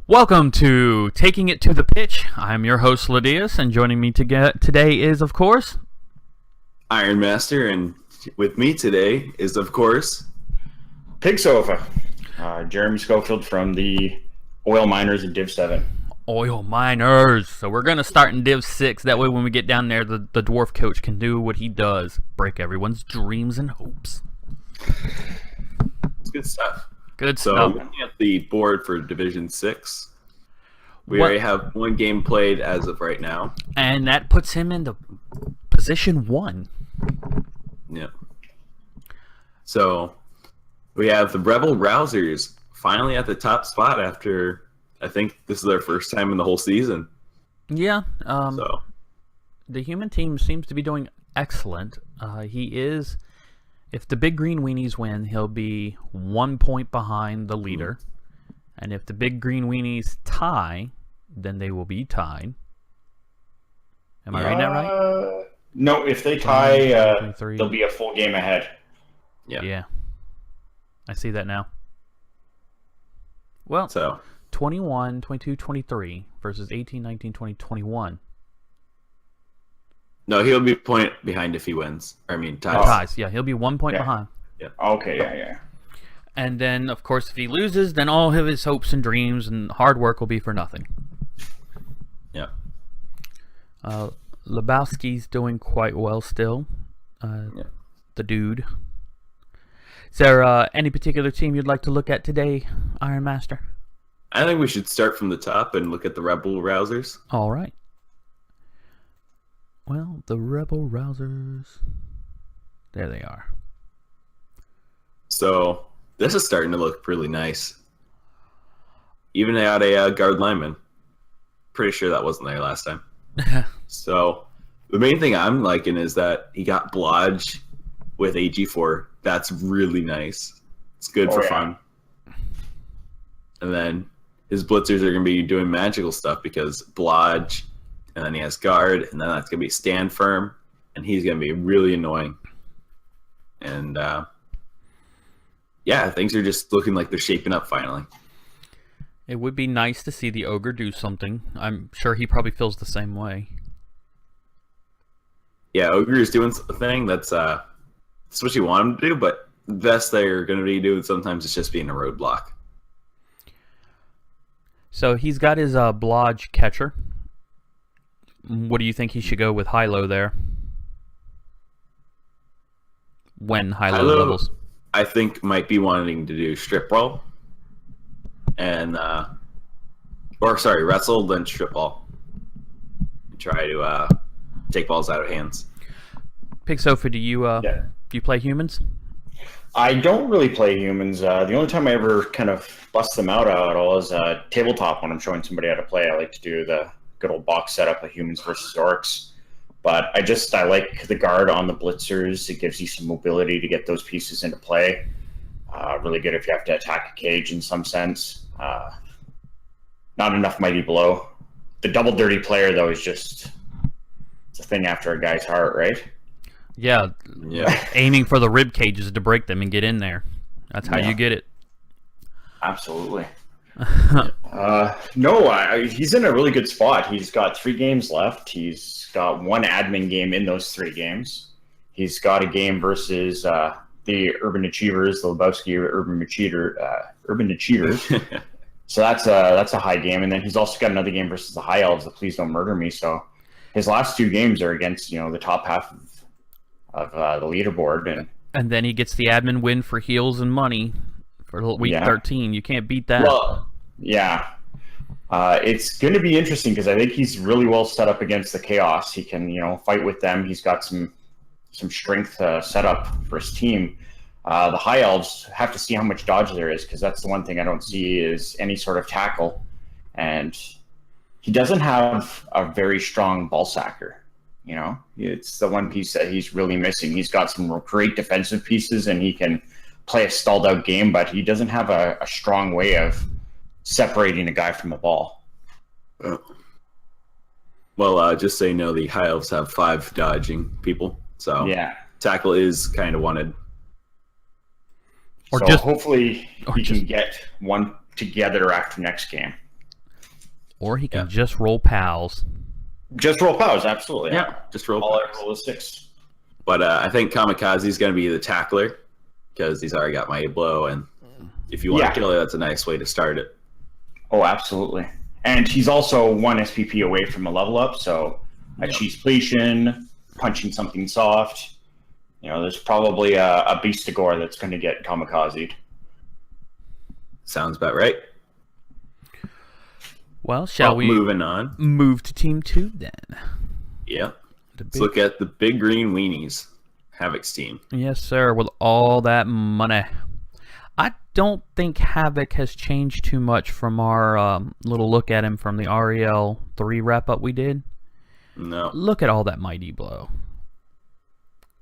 Welcome to Taking It to the Pitch. I'm your host, Ledeas, and joining me today is, of course, Iron Master, and with me today is, of course, Pigsofa. Jeremy Schofield from the Oil Miners in Div 7. Oil Miners. So we're going to start in Div 6. That way when we get down there, the dwarf coach can do what he does. Break everyone's dreams and hopes. It's good stuff. Good So, stuff. looking at the board for Division 6, we already have one game played as of right now. And that puts him into position 1. Yeah. So, we have the Rebel Rousers finally at the top spot after, I think this is their first time in the whole season. Yeah. So, The human team seems to be doing excellent. He is... If the Big Green Weenies win, he'll be 1 point behind the leader. And if the Big Green Weenies tie, then they will be tied. Am I reading that right? No, if they tie, 23. they'll be a full game ahead. Yeah. I see that now. Well, so 21, 22, 23 versus 18, 19, 20, 21. no, he'll be a point behind if he wins. Ties. Ties, yeah. He'll be 1 point behind. Okay, yeah. And then, of course, if he loses, then all of his hopes and dreams and hard work will be for nothing. Yeah. Lebowski's doing quite well still. The dude. Is there any particular team you'd like to look at today, Iron Master? I think we should start from the top and look at the Rebel Rousers. All right. Well, the Rebel Rousers. There they are. So, this is starting to look really nice. Even out a guard lineman. Pretty sure that wasn't there last time. So, the main thing I'm liking is that he got Blodge with AG4. That's really nice. It's good for fun. And then his blitzers are going to be doing magical stuff because Blodge, and then he has guard, and then that's going to be stand firm, and he's going to be really annoying. And, things are just looking like they're shaping up finally. It would be nice to see the ogre do something. I'm sure he probably feels the same way. Yeah, ogre is doing a thing that's what you want him to do, but the best they're going to be doing sometimes is just being a roadblock. So he's got his Blodge catcher. What do you think he should go with high-low there? When high-low levels? I think might be wanting to do strip ball. And, wrestle, then strip ball. Try to take balls out of hands. Pigsofa, do you play humans? I don't really play humans. The only time I ever kind of bust them out at all is tabletop when I'm showing somebody how to play. I like to do the good old box setup of humans versus orcs. But I like the guard on the blitzers. It gives you some mobility to get those pieces into play. Really good if you have to attack a cage in some sense. Not enough mighty blow. The double dirty player, though, is it's a thing after a guy's heart, right? Yeah. Aiming for the rib cages to break them and get in there. That's how you get it. Absolutely. He's in a really good spot. He's got 3 games left. He's got 1 admin game in those 3 games. He's got a game versus the Urban Achievers, the Lebowski Urban Achievers. So that's a high game, and then he's also got another game versus the High Elves, the Please Don't Murder Me. So his last 2 games are against the top half of the leaderboard, and then he gets the admin win for heals and money for week 13. You can't beat that. Well, yeah. It's going to be interesting because I think he's really well set up against the Chaos. He can, fight with them. He's got some strength set up for his team. The High Elves have to see how much dodge there is because that's the one thing I don't see is any sort of tackle. And he doesn't have a very strong ball sacker. It's the one piece that he's really missing. He's got some great defensive pieces and he can play a stalled out game, but he doesn't have a strong way of separating a guy from a ball. Well, just so you know, the High Elves have 5 dodging people, so tackle is kind of wanted. Hopefully he can get one together after next game. Or he can just roll pals. Just roll powers, absolutely. Yeah, just roll All powers. I roll is 6. But I think Kamikaze is going to be the tackler because he's already got Mighty Blow, and if you want to kill it, that's a nice way to start it. Oh, absolutely. And he's also 1 SPP away from a level up, so a cheese pletion, punching something soft. There's probably a Beastigore that's going to get Kamikaze'd. Sounds about right. Well, shall we moving on? Move to Team 2 then? Yeah. Let's look at the Big Green Weenies, Havoc's team. Yes, sir, with all that money. I don't think Havoc has changed too much from our little look at him from the REL 3 wrap-up we did. No. Look at all that Mighty Blow.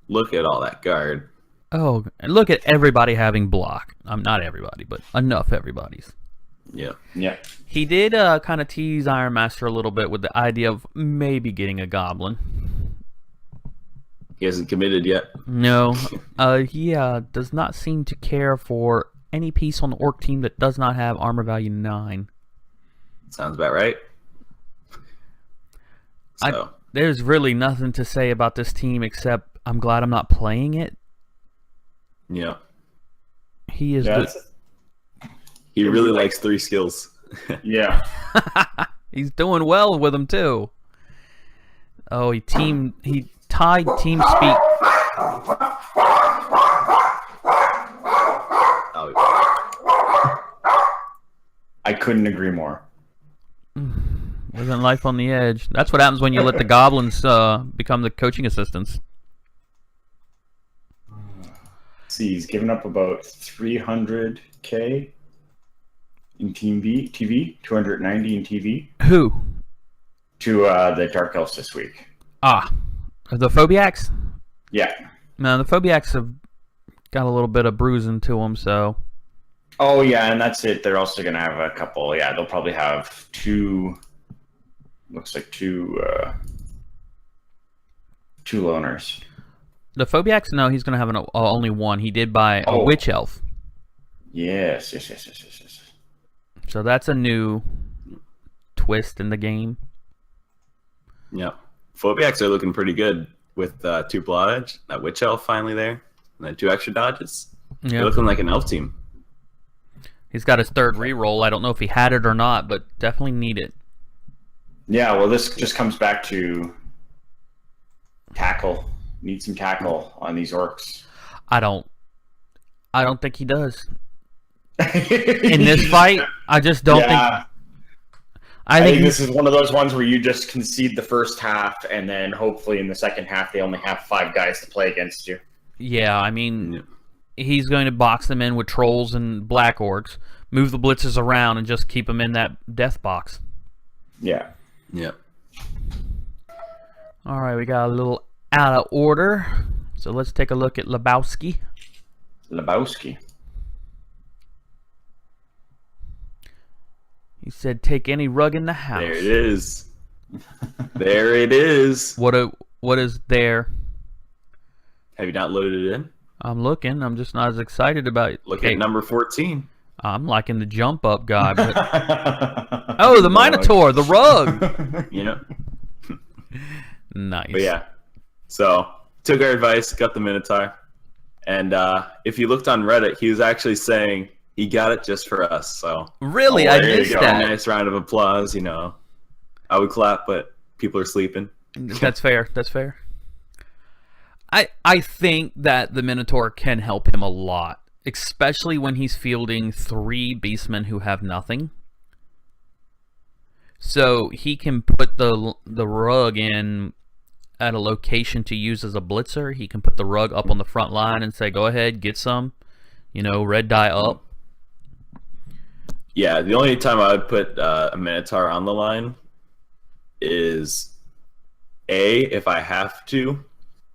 Look at all that guard. Oh, and look at everybody having block. Not everybody, but enough everybody's. Yeah. Yeah. He did kind of tease Iron Master a little bit with the idea of maybe getting a Goblin. He hasn't committed yet. No. He does not seem to care for any piece on the Orc team that does not have armor value 9. Sounds about right. So. There's really nothing to say about this team except I'm glad I'm not playing it. Yeah. He is He really likes 3 skills. Yeah. He's doing well with them too. Oh, he tied team speak. I couldn't agree more. Living life on the edge. That's what happens when you let the goblins become the coaching assistants. See, he's given up about 300k in TV, 290 in TV. Who? To the Dark Elves this week. The Phobiacs? Yeah. No, the Phobiacs have got a little bit of bruising to them, so... Oh, yeah, and that's it. They're also going to have a couple... Yeah, they'll probably have 2... Looks like 2 loners. The Phobiacs? No, he's going to have only 1. He did buy a Witch Elf. Yes. So that's a new twist in the game. Yeah. Phobiacs are looking pretty good with 2 Blodge, that Witch Elf finally there, and then 2 extra dodges. Yeah. They're looking like an elf team. He's got his 3rd reroll. I don't know if he had it or not, but definitely need it. Yeah, well, this just comes back to tackle. Need some tackle on these orcs. I don't think he does. In this fight, I just don't think... I think this is one of those ones where you just concede the first half, and then hopefully in the second half they only have 5 guys to play against you. Yeah, I mean, he's going to box them in with trolls and black orcs, move the blitzers around, and just keep them in that death box. Yeah. Yep. All right, we got a little out of order, so let's take a look at Lebowski. He said, "Take any rug in the house." There it is. There it is. What is there? Have you not loaded it in? I'm looking. I'm just not as excited about it. Look at number 14. I'm liking the jump up guy. But... oh, the Minotaur, the rug. Yeah. Nice. But yeah. So took our advice, got the Minotaur, and if you looked on Reddit, he was actually saying he got it just for us. So really, I missed that. A nice round of applause. I would clap, but people are sleeping. That's fair. That's fair. I think that the Minotaur can help him a lot, especially when he's fielding 3 beastmen who have nothing. So he can put the rug in at a location to use as a blitzer. He can put the rug up on the front line and say, "Go ahead, get some." Red die up. Yeah, the only time I would put a Minotaur on the line is A, if I have to,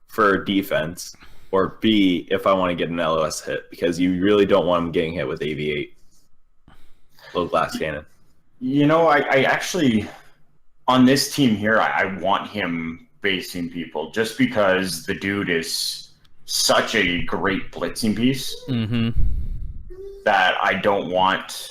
for defense, or B, if I want to get an LOS hit, because you really don't want him getting hit with AV8. Low glass cannon. I actually, on this team here, I want him basing people just because the dude is such a great blitzing piece that I don't want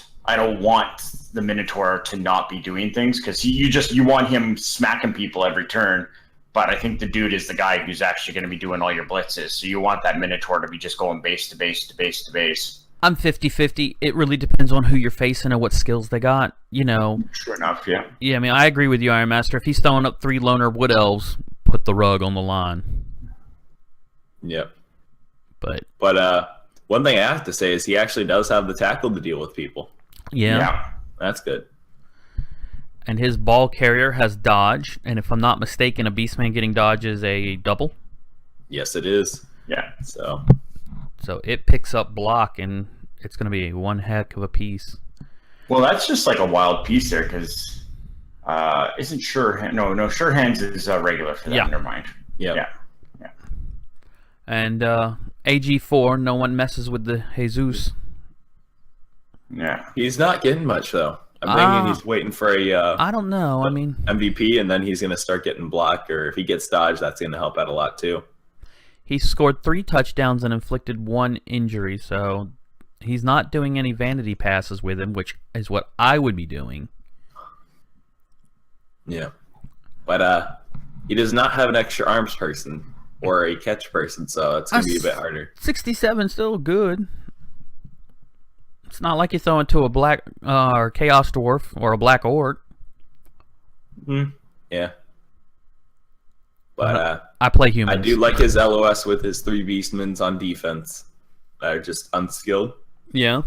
the Minotaur to not be doing things, because you want him smacking people every turn. But I think the dude is the guy who's actually going to be doing all your blitzes. So you want that Minotaur to be just going base to base to base to base. I'm 50-50. It really depends on who you're facing and what skills they got. Sure enough, yeah. Yeah, I mean, I agree with you, Iron Master. If he's throwing up 3 loner wood elves, put the rug on the line. Yep. But one thing I have to say is he actually does have the tackle to deal with people. yeah. That's good. And his ball carrier has dodge, and if I'm not mistaken, a Beastman getting dodge is a double. Yes, it is. Yeah. So it picks up block, and it's going to be one heck of a piece. Well, that's just like a wild piece there, because isn't Sure... No, Sure Hands is regular for that. Yeah. Never mind. Yep. Yeah. And AG4, no one messes with the Jesus. Yeah. he's not getting much though. I'm thinking he's waiting for a I don't know. I mean, MVP, and then he's going to start getting block, or if he gets dodge, that's going to help out a lot too. he scored 3 touchdowns and inflicted 1 injury, so he's not doing any vanity passes with him, which is what I would be doing. Yeah. But he does not have an extra arms person or a catch person, so it's going to be a bit harder. 67 still good. It's not like you're throwing to a black or Chaos Dwarf or a Black Orc. Yeah. But I play humans. I do like his LOS with his 3 Beastmans on defense that are just unskilled. Yeah.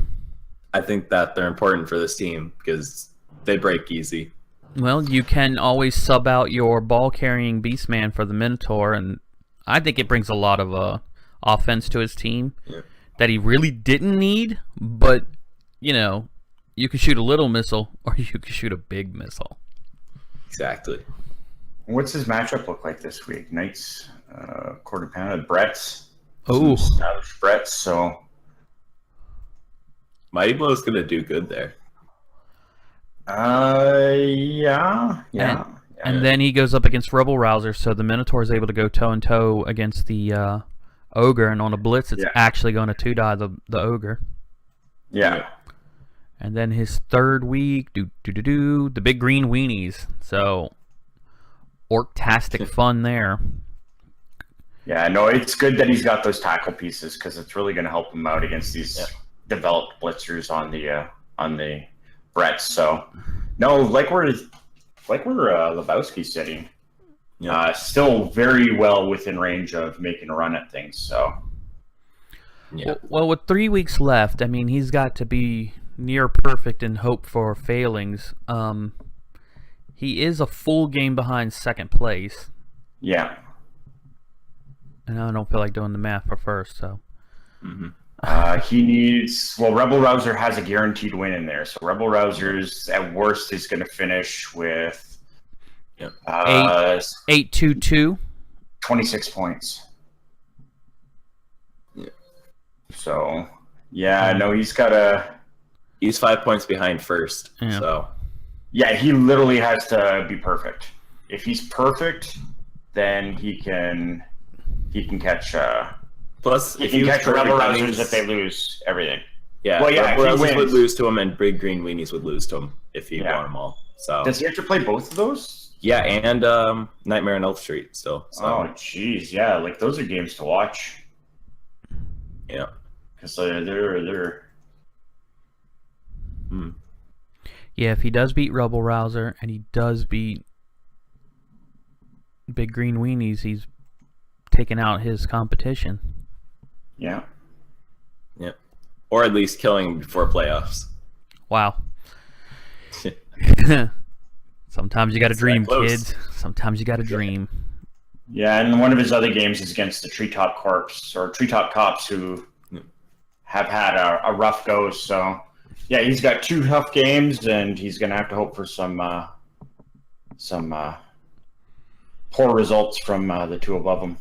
I think that they're important for this team because they break easy. Well, you can always sub out your ball-carrying Beastman for the Minotaur, and I think it brings a lot of offense to his team that he really didn't need, but, you can shoot a little missile or you can shoot a big missile. Exactly. What's his matchup look like this week? Knights, quarter pound, Brett's. Oh. Established Brett's, so... Mighty Blow's going to do good there. Yeah. And then he goes up against Rebel Rouser, so the Minotaur is able to go toe-and-toe against the Ogre, and on a blitz, it's actually going to 2-die the Ogre. Yeah. And then his third week, the big green weenies. So, orc-tastic fun there. Yeah, no, it's good that he's got those tackle pieces, because it's really going to help him out against these developed blitzers on the Bretts. So, no, like we're Lebowski sitting, still very well within range of making a run at things. So, yeah. Well, with 3 weeks left, I mean, he's got to be near perfect and hope for failings. He is a full game behind second place. Yeah. And I don't feel like doing the math for first, so. He needs... Well, Rebel Rouser has a guaranteed win in there. So Rebel Rouser's, at worst, is going to finish with... 8-2-2. 26 points. Yeah. So, no, he's got a... He's 5 points behind first, so... Yeah, he literally has to be perfect. If he's perfect, then he can catch... Plus, if you catch Rebel Rousers if they lose everything. Yeah, well, Rebel Rousers would lose to him, and Big Green Weenies would lose to him if he won them all. So does he have to play both of those? Yeah, and Nightmare on Elf Street still. So. Oh, jeez, yeah, like those are games to watch. Yeah, because they're. Yeah, if he does beat Rebel Rouser and he does beat Big Green Weenies, he's taking out his competition. Yeah. Or at least killing him before playoffs. Wow. Sometimes you got to dream, kids. Sometimes you got to dream. Yeah, and one of his other games is against the Treetop Cops, who have had a rough go. So, yeah, he's got 2 tough games, and he's going to have to hope for some poor results from the 2 above him.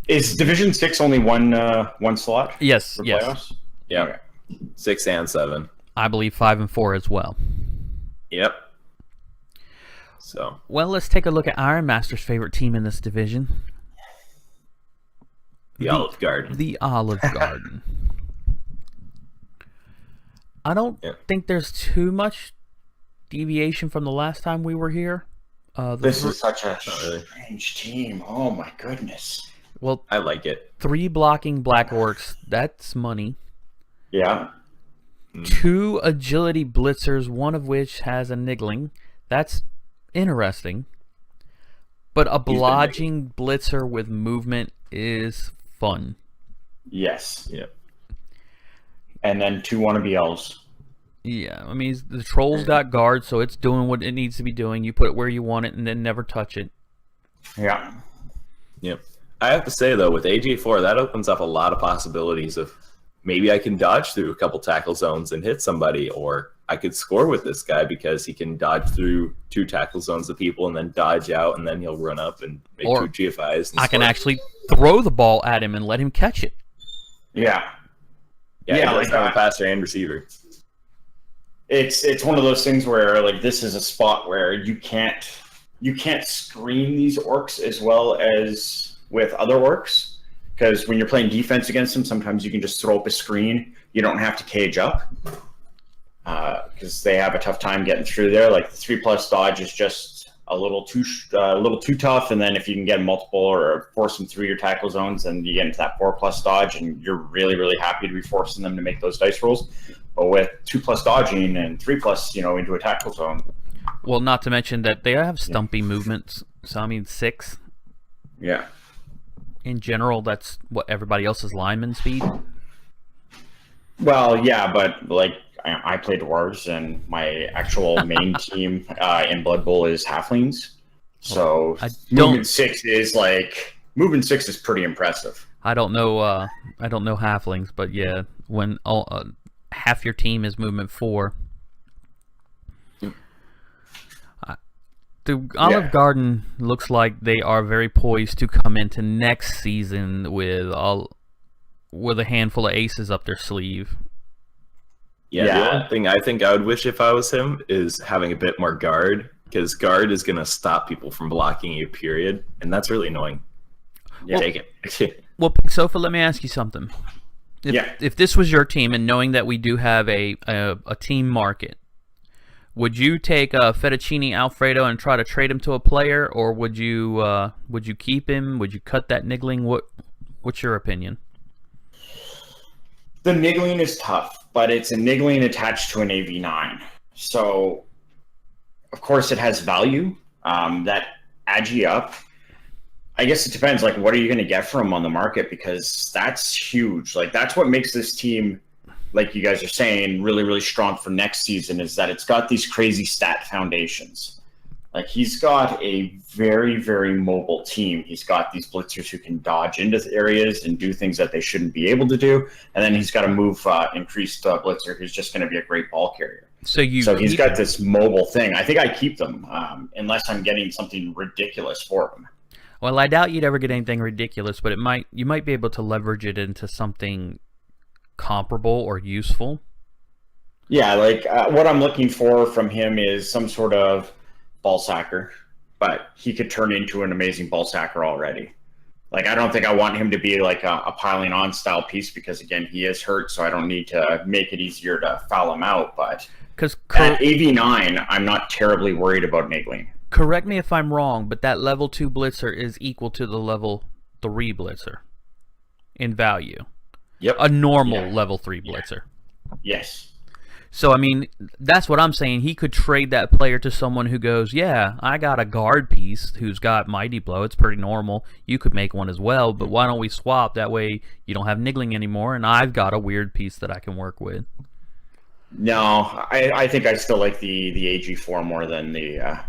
Is Division 6 only one slot? Yes. For yes. playoffs? Yeah. Okay. 6 and 7. I believe 5 and 4 as well. Yep. So. Well, let's take a look at Iron Master's favorite team in this division. The Olive Garden. The Olive Garden. I don't think there's too much deviation from the last time we were here. This is such a strange team. Oh my goodness. Well, I like it. 3 blocking Black Orcs, that's money. Yeah. 2 agility blitzers, one of which has a niggling. That's interesting. But a blodging blitzer with movement is fun. Yes. Yep. And then 2 wannabe elves. Yeah, I mean, the troll's got guard, so it's doing what it needs to be doing. You put it where you want it and then never touch it. Yeah. Yep. I have to say, though, with AJ4, that opens up a lot of possibilities of maybe I can dodge through a couple tackle zones and hit somebody, or I could score with this guy because he can dodge through 2 tackle zones of people and then dodge out, and then he'll run up and make 2 GFIs. And I can actually throw the ball at him and let him catch it. Yeah. Yeah, like have a passer and receiver. It's one of those things where like this is a spot where you can't screen these orcs as well as with other orcs, because when you're playing defense against them, sometimes you can just throw up a screen. You don't have to cage up because they have a tough time getting through there. Like the 3+ dodge is just a little too tough, and then if you can get multiple or force them through your tackle zones, then you get into that 4+ dodge, and you're really, really happy to be forcing them to make those dice rolls. But with 2+ dodging and 3+ into a tackle zone. Well, not to mention that they have stumpy movements. So I mean 6. Yeah. In general, that's what everybody else's lineman speed. Well, yeah, but like I play dwarves, and my actual main team in Blood Bowl is halflings. So movement 6 is pretty impressive. I don't know halflings, but yeah, when half your team is movement 4. The Olive Garden looks like they are very poised to come into next season with a handful of aces up their sleeve. Yeah, the only thing I think I would wish if I was him is having a bit more guard, because guard is going to stop people from blocking you, period, and that's really annoying. Yeah, take it. Well, Pigsofa, let me ask you something. If this was your team, and knowing that we do have a team market, would you take Fettuccine Alfredo and try to trade him to a player, or would you keep him? Would you cut that niggling? What's your opinion? The niggling is tough, but it's a niggling attached to an AV9. So, of course, it has value. That agi up. I guess it depends. Like, what are you going to get from him on the market? Because that's huge. Like, that's what makes this team, like you guys are saying, really, really strong for next season, is that it's got these crazy stat foundations. Like, he's got a very, very mobile team. He's got these blitzers who can dodge into areas and do things that they shouldn't be able to do. And then he's got a increased blitzer who's just going to be a great ball carrier. So he's got this mobile thing. I think I keep them unless I'm getting something ridiculous for them. Well, I doubt you'd ever get anything ridiculous, but you might be able to leverage it into something comparable or useful. Yeah, like what I'm looking for from him is some sort of ball sacker, but he could turn into an amazing ball sacker already. Like, I don't think I want him to be like a piling on style piece, because again, he is hurt, so I don't need to make it easier to foul him out. But at AV9, I'm not terribly worried about niggling. Correct me if I'm wrong, but that level 2 blitzer is equal to the level 3 blitzer in value. Yep. A normal level 3 blitzer. Yes. So, I mean, that's what I'm saying. He could trade that player to someone who goes, yeah, I got a guard piece who's got Mighty Blow. It's pretty normal. You could make one as well, but why don't we swap? That way you don't have niggling anymore, and I've got a weird piece that I can work with. No, I think I still like the AG4 more than the health.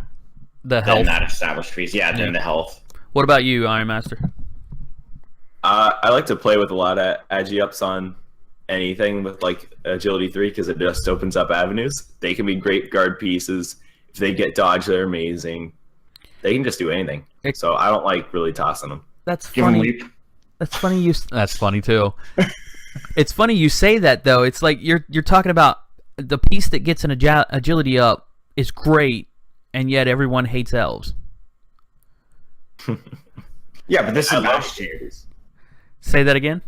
Than that established piece. Yeah, than the health. What about you, Iron Master? I like to play with a lot of agi-ups on anything with like agility 3, because it just opens up avenues. They can be great guard pieces. If they get dodged, they're amazing. They can just do anything. So I don't like really tossing them. That's funny. That's funny. That's funny too. It's funny you say that though. It's like you're talking about the piece that gets an agility up is great, and yet everyone hates elves. Yeah, but this is a bash team. Say that again.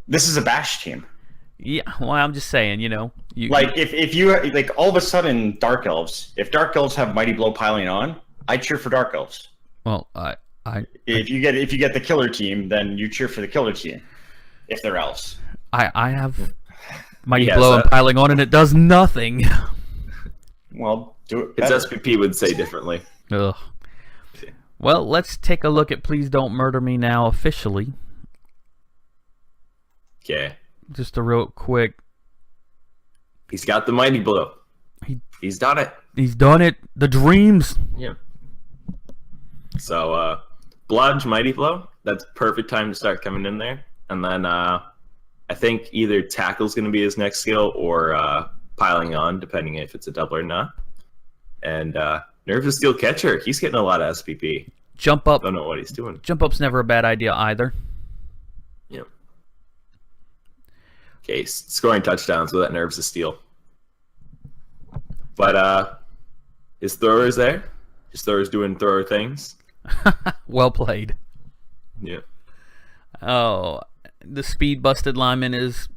This is a bash team. Yeah, well, I'm just saying, you know. Like, if you, like, all of a sudden, Dark Elves, if Dark Elves have Mighty Blow piling on, I cheer for Dark Elves. Well, If you get the killer team, then you cheer for the killer team, if they're elves. I have Mighty Blow and piling on, and it does nothing. Well, do it Its better. SPP would say differently. Ugh. Well, let's take a look at Please Don't Murder Me Now officially. Okay. Just a real quick. He's got the Mighty Blow. He's done it. He's done it. The dreams. Yeah. So, Blodge, Mighty Blow. That's perfect time to start coming in there. And then I think either Tackle's going to be his next skill or Piling On, depending if it's a double or not. And Nervous Steel Catcher. He's getting a lot of SPP. Jump Up. Don't know what he's doing. Jump Up's never a bad idea either. Yep. Okay, scoring touchdowns with that Nerves of Steel. But his thrower's there. His thrower's doing thrower things. Well played. Yeah. Oh, the speed busted lineman is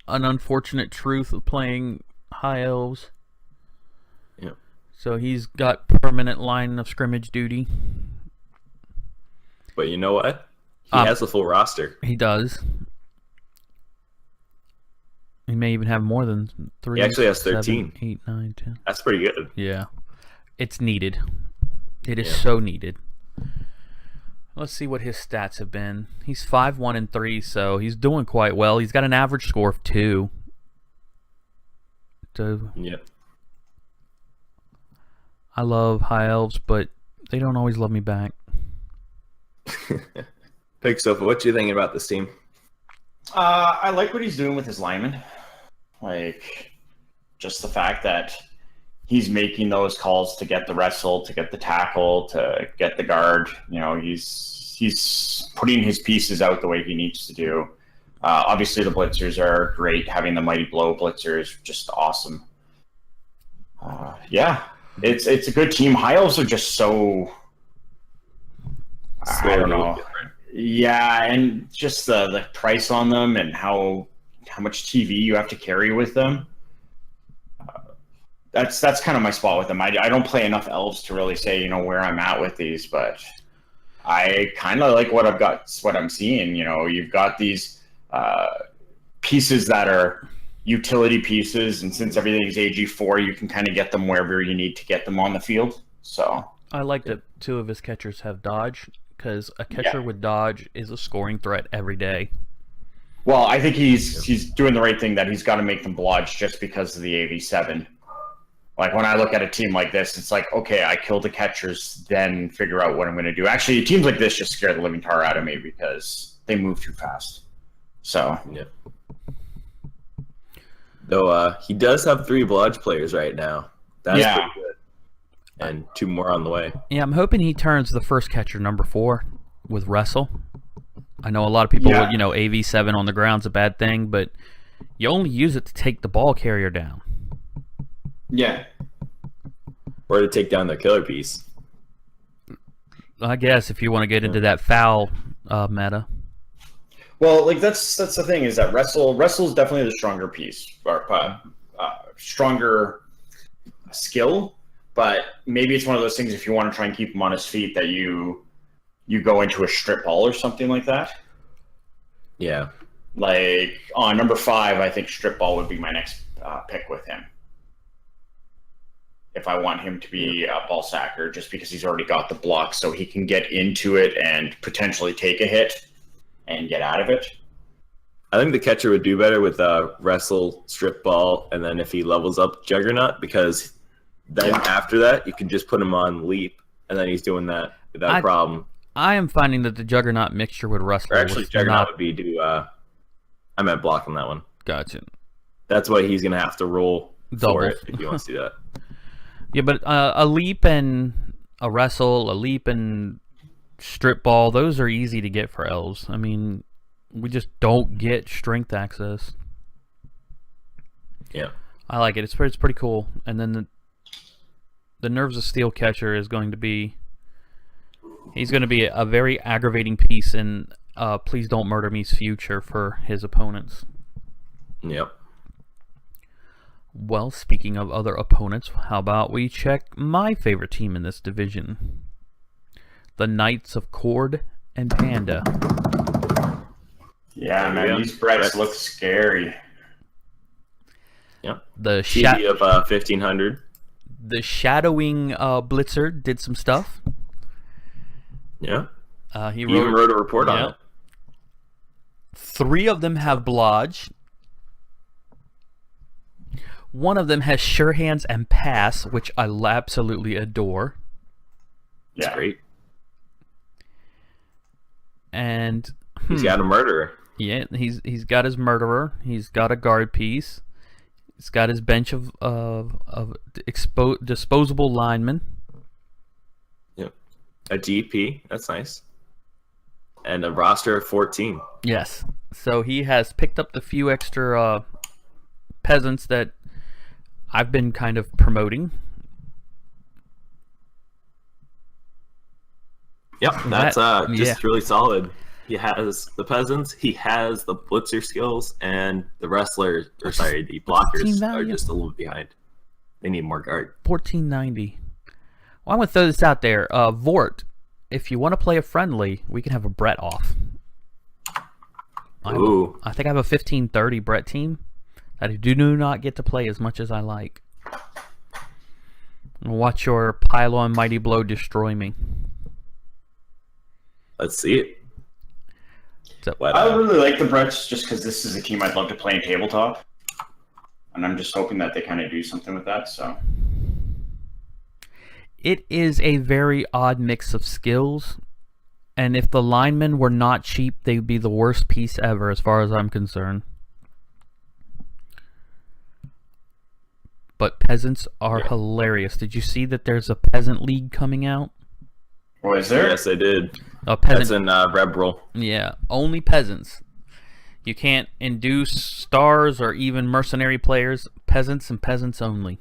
an unfortunate truth of playing High Elves. Yeah. So he's got permanent line of scrimmage duty. But you know what? He has a full roster. He does. He may even have more than 3. He actually has 7, 13. 8, 9, 10. That's pretty good. Yeah. It's needed. It is Yeah. so needed. Let's see what his stats have been. He's 5-1-3, so he's doing quite well. He's got an average score of 2. So Yep. I love High Elves, but they don't always love me back. Pigsofa, what you thinking about this team? I like what he's doing with his linemen. Like, just the fact that he's making those calls to get the wrestle, to get the tackle, to get the guard. You know, he's putting his pieces out the way he needs to do. Obviously, the blitzers are great. Having the Mighty Blow blitzer is just awesome. Yeah, it's a good team. High Elves are just so... I don't know. Different. Yeah, and just the price on them and how much TV you have to carry with them. That's kind of my spot with them. I don't play enough elves to really say, you know, where I'm at with these, but I kind of like what I've got, what I'm seeing. You know, you've got these pieces that are utility pieces, and since everything's AG4, you can kind of get them wherever you need to get them on the field. So I like that 2 of his catchers have dodge, because a catcher with dodge is a scoring threat every day. Well, I think he's doing the right thing, that he's got to make them blodge just because of the AV7. Like, when I look at a team like this, it's like, okay, I kill the catchers, then figure out what I'm going to do. Actually, teams like this just scare the living tar out of me because they move too fast. So, Yeah. Though he does have 3 blodge players right now. That's pretty good. And 2 more on the way. Yeah, I'm hoping he turns the first catcher number 4 with wrestle. I know a lot of people, you know, AV7 on the ground's a bad thing, but you only use it to take the ball carrier down. yeah. Or to take down their killer piece. I guess if you want to get into that foul meta. Well, like, that's the thing, is that wrestle's definitely the stronger piece, or stronger skill. But maybe it's one of those things, if you want to try and keep him on his feet, that you go into a strip ball or something like that. Yeah. Like, on number 5, I think strip ball would be my next pick with him. If I want him to be a ball sacker, just because he's already got the block, so he can get into it and potentially take a hit and get out of it. I think the catcher would do better with wrestle, strip ball, and then if he levels up Juggernaut, because then after that, you can just put him on leap, and then he's doing that without a problem. I am finding that the Juggernaut mixture with wrestle. Or actually, Juggernaut would be I meant block on that one. Gotcha. That's why he's going to have to roll Double. for it if he wants to do that. Yeah, but a leap and a wrestle, a leap and strip ball, those are easy to get for elves. I mean, we just don't get strength access. Yeah. I like it. It's pretty cool. And then the Nerves of Steel catcher is going to be... He's going to be a very aggravating piece in Please Don't Murder Me's future for his opponents. Yep. Well, speaking of other opponents, how about we check my favorite team in this division? The Knights of Cord and Panda. Yeah, man, these Bretts look scary. Yep. The TV of 1500. The Shadowing Blitzer did some stuff. Yeah. He even wrote a report on it. 3 of them have Blodge. One of them has Sure Hands and Pass, which I absolutely adore. It's great. And he's got a murderer. Yeah, he's got his murderer. He's got a guard piece. He's got his bench of disposable linemen. Yep. A DP. That's nice. And a roster of 14. Yes. So he has picked up the few extra peasants that I've been kind of promoting. Yep, that's just really solid. He has the peasants, he has the blitzer skills, and the wrestlers, or sorry, the blockers are just a little behind. They need more guard. 1490. Well, I'm going to throw this out there. Vort, if you want to play a friendly, we can have a Brett off. Ooh. I think I have a 1530 Brett team that I do not get to play as much as I like. Watch your Pylon Mighty Blow destroy me. Let's see it. So, I really like the Bretts just because this is a team I'd love to play in tabletop. And I'm just hoping that they kind of do something with that. So it is a very odd mix of skills. And if the linemen were not cheap, they'd be the worst piece ever as far as I'm concerned. But peasants are hilarious. Did you see that there's a peasant league coming out? Oh, is there? Yes, I did. A peasant. That's in Rebel. Yeah, only peasants. You can't induce stars or even mercenary players. Peasants and peasants only.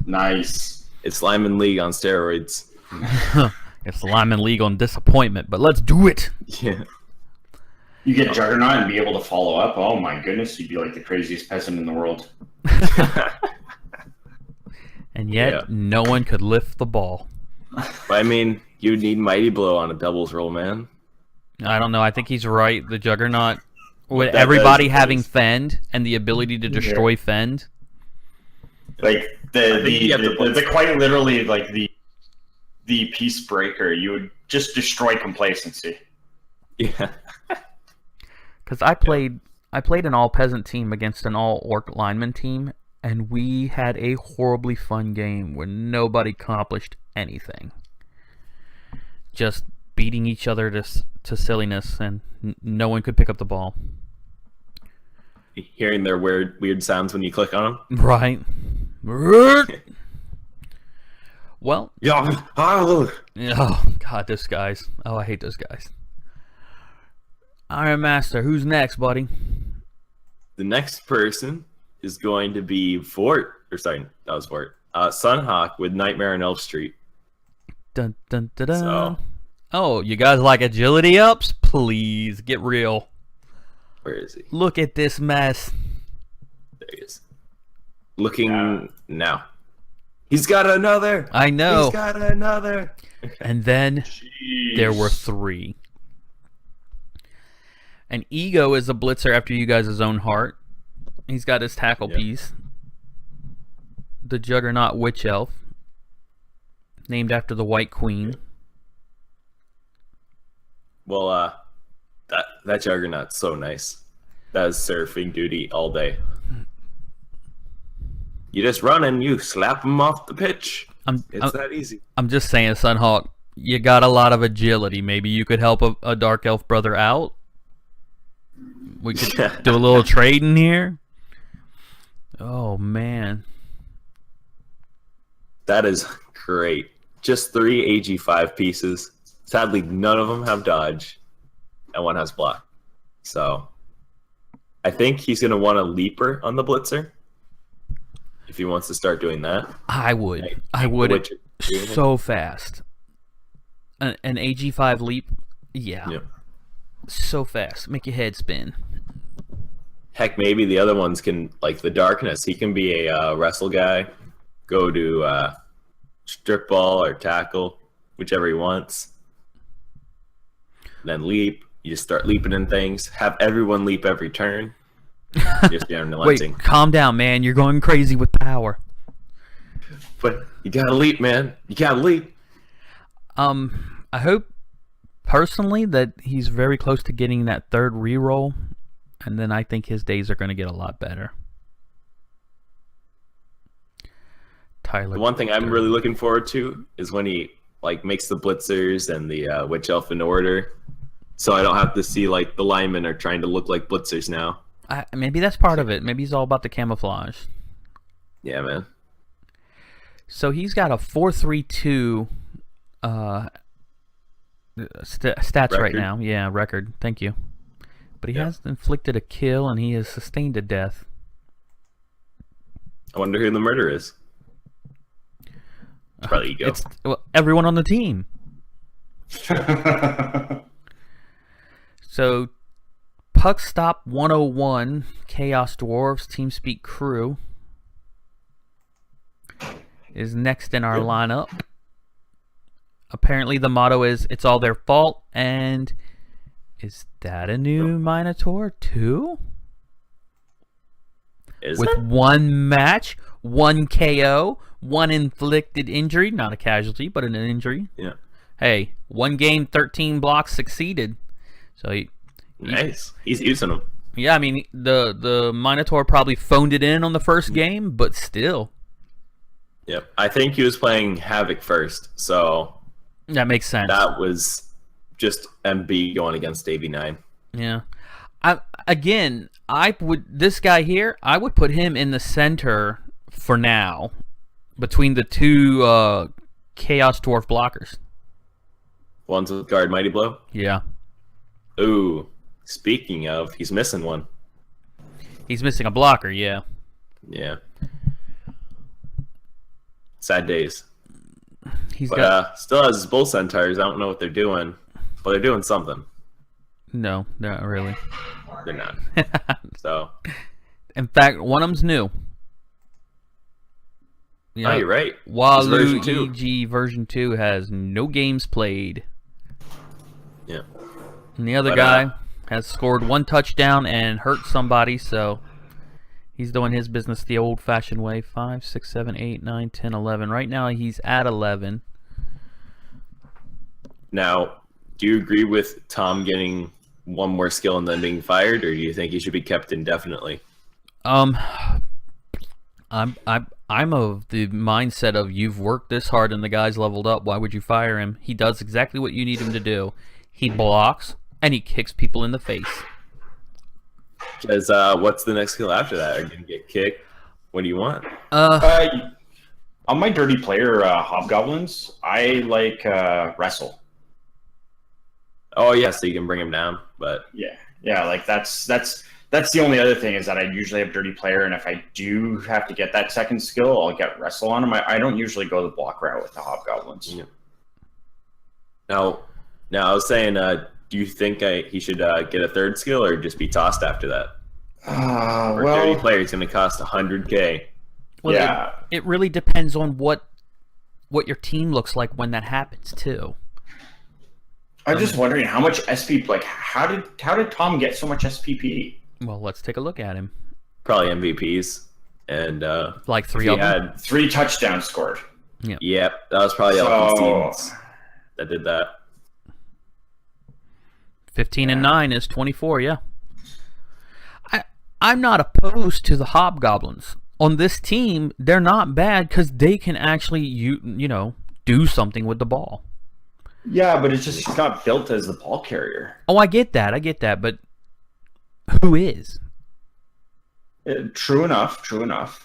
Nice. It's Lyman League on steroids. It's the Lyman League on disappointment, but let's do it. Yeah. You get Juggernaut and be able to follow up. Oh my goodness, you'd be like the craziest peasant in the world. And yet, no one could lift the ball. I mean, you would need Mighty Blow on a doubles roll, man. I don't know. I think he's right. The Juggernaut, with everybody having Fend and the ability to destroy Fend. Like the quite literally like the Peace Breaker, you would just destroy complacency. Yeah. Because I played an all peasant team against an all orc lineman team, and we had a horribly fun game where nobody accomplished anything. Just beating each other to silliness, and no one could pick up the ball. Hearing their weird sounds when you click on them. Right. Well. Yeah. Oh, God, those guys. Oh, I hate those guys. Iron Master, who's next, buddy? The next person is going to be Fort. Or sorry, that was Fort. Sunhawk with Nightmare on Elf Street. Dun, dun, dun, dun. So, oh, you guys like agility ups? Please, get real. Where is he? Look at this mess. There he is. Looking now. He's got another. I know. He's got another. And then there were 3. And Ego is a blitzer after you guys' own heart. He's got his tackle piece. The Juggernaut Witch Elf. Named after the White Queen. Well, that Juggernaut's so nice. That is surfing duty all day. You just run and you slap him off the pitch. It's that easy. I'm just saying, Sunhawk, you got a lot of agility. Maybe you could help a Dark Elf brother out. We could do a little trading here. Oh, man. That is great. Just 3 AG5 pieces. Sadly, none of them have dodge, and one has block. So, I think he's going to want a leaper on the blitzer if he wants to start doing that. I would. I would. So fast. An AG5 leap, yeah. So fast. Make your head spin. Heck, maybe the other ones can, like the Darkness. He can be a wrestle guy, go to strip ball or tackle, whichever he wants. Then leap. You just start leaping in things. Have everyone leap every turn. Just be unrelenting. Wait, calm down, man. You're going crazy with power. But you gotta leap, man. You gotta leap. I hope personally that he's very close to getting that third reroll, and then I think his days are going to get a lot better. Tyler. The one thing I'm really looking forward to is when he like makes the blitzers and the witch elf in order, so I don't have to see like the linemen are trying to look like blitzers now. Maybe that's part of it. Maybe he's all about the camouflage. Yeah, man. So he's got a 4.32 stats Record. right now. Yeah, record. Thank you. But he has inflicted a kill and he has sustained a death. I wonder who the murderer is. It's probably Ego. It's everyone on the team. So, Puck Stop 101, Chaos Dwarves, TeamSpeak Crew is next in our lineup. Apparently the motto is, it's all their fault, and is that a new Minotaur too? Is With it? one match, one KO, one inflicted injury, not a casualty, but an injury. Yeah. Hey, one game, 13 blocks succeeded. So Nice. He's using them. yeah, I mean the Minotaur probably phoned it in on the first game, but still. Yep. I think he was playing Havoc first, so That makes sense. that was just MB going against AV9. Yeah. This guy here, I would put him in the center for now, between the two Chaos Dwarf blockers. One's with Guard Mighty Blow. Yeah. Ooh. Speaking of, he's missing one. He's missing a blocker, yeah. Yeah. Sad days. He's But got still has his Bull Centaurs. I don't know what they're doing, but they're doing something. no, not really. They're not. So. In fact, one of them's new. Oh, you're right. Walu version 2. EG version 2 has no games played. Yeah. And the other But, guy has scored one touchdown and hurt somebody, so he's doing his business the old-fashioned way. 5, 6, 7, 8, 9, 10, 11. Right now he's at 11. Now, do you agree with Tom getting one more skill and then being fired, or do you think he should be kept indefinitely? I'm of the mindset of you've worked this hard and the guy's leveled up. Why would you fire him? He does exactly what you need him to do. He blocks and he kicks people in the face. Because what's the next skill after that? Are you going to get kicked? What do you want? On my dirty player hobgoblins, I like wrestle. Oh, yeah, so you can bring him down, but... Yeah, like that's the only other thing is that I usually have dirty player, and if I do have to get that second skill, I'll get wrestle on him. I don't usually go the block route with the hobgoblins. Yeah. Now, I was saying, do you think he should get a third skill or just be tossed after that? Or dirty player is going to cost 100K. Well, yeah, it really depends on what your team looks like when that happens too. I'm just wondering how much SP. Like, how did Tom get so much SPP? Well, let's take a look at him. Probably MVPs. And Like three he of them. had 3 touchdowns scored. Yep, that was probably Elephant teams that did that. 15 and 9 is 24. Yeah. I'm not opposed to the hobgoblins on this team. They're not bad because they can actually do something with the ball. Yeah, but it's just not built as the ball carrier. Oh, I get that, but who is? True enough.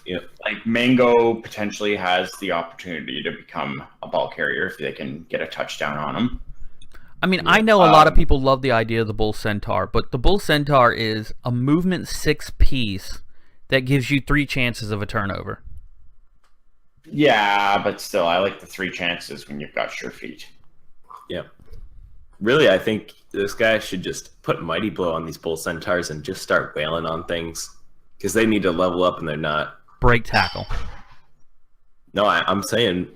Yeah. Like, Mango potentially has the opportunity to become a ball carrier if they can get a touchdown on him. I mean, I know a lot of people love the idea of the Bull Centaur, but the Bull Centaur is a movement 6 piece that gives you 3 chances of a turnover. Yeah, but still, I like the 3 chances when you've got sure feet. Yep. really, I think this guy should just put Mighty Blow on these Bull Centaurs and just start wailing on things. Because they need to level up and they're not. Break tackle. No, I'm saying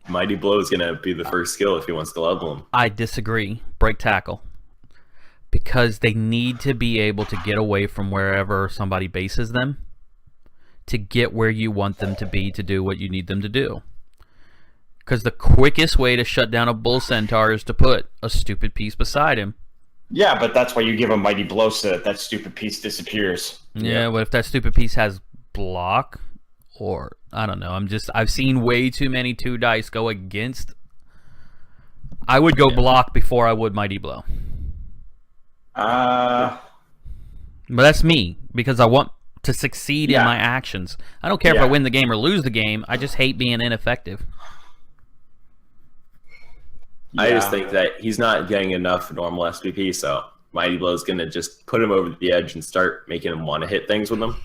Mighty Blow is going to be the first skill if he wants to level them. I disagree. Break tackle. Because they need to be able to get away from wherever somebody bases them to get where you want them to be to do what you need them to do. Because the quickest way to shut down a Bull Centaur is to put a stupid piece beside him. Yeah, but that's why you give a Mighty Blow so that stupid piece disappears. Yeah, but if that stupid piece has block, or I don't know, I've seen way too many 2 dice go against. I would go block before I would Mighty Blow. But that's me, because I want to succeed in my actions. I don't care if I win the game or lose the game. I just hate being ineffective. I just think that he's not getting enough normal SPP, so Mighty Blow is going to just put him over the edge and start making him want to hit things with him.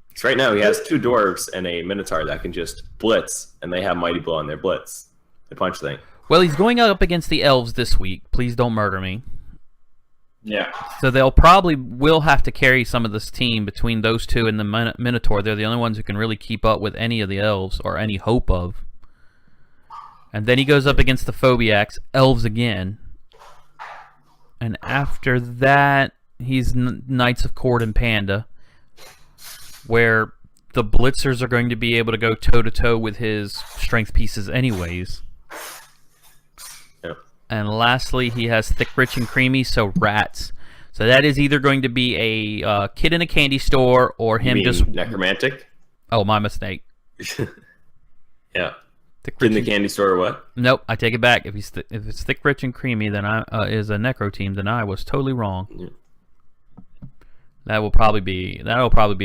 Because right now he has 2 dwarves and a Minotaur that can just blitz, and they have Mighty Blow on their blitz. They punch thing. Well, he's going up against the elves this week. Please don't murder me. Yeah. So they'll will have to carry some of this team between those 2 and the Minotaur. They're the only ones who can really keep up with any of the elves, or any hope of. And then he goes up against the Phobiacs, elves again. And after that, he's Knights of Cord and Panda, where the Blitzers are going to be able to go toe-to-toe with his strength pieces anyways. Yep. And lastly, he has Thick, Rich, and Creamy, so rats. So that is either going to be a kid in a candy store, or him just... Necromantic? Oh, my mistake. Yeah. In the candy store or what? Nope, I take it back. If it's Thick, Rich, and Creamy, then is a Necro team, then I was totally wrong. Yeah. That'll probably be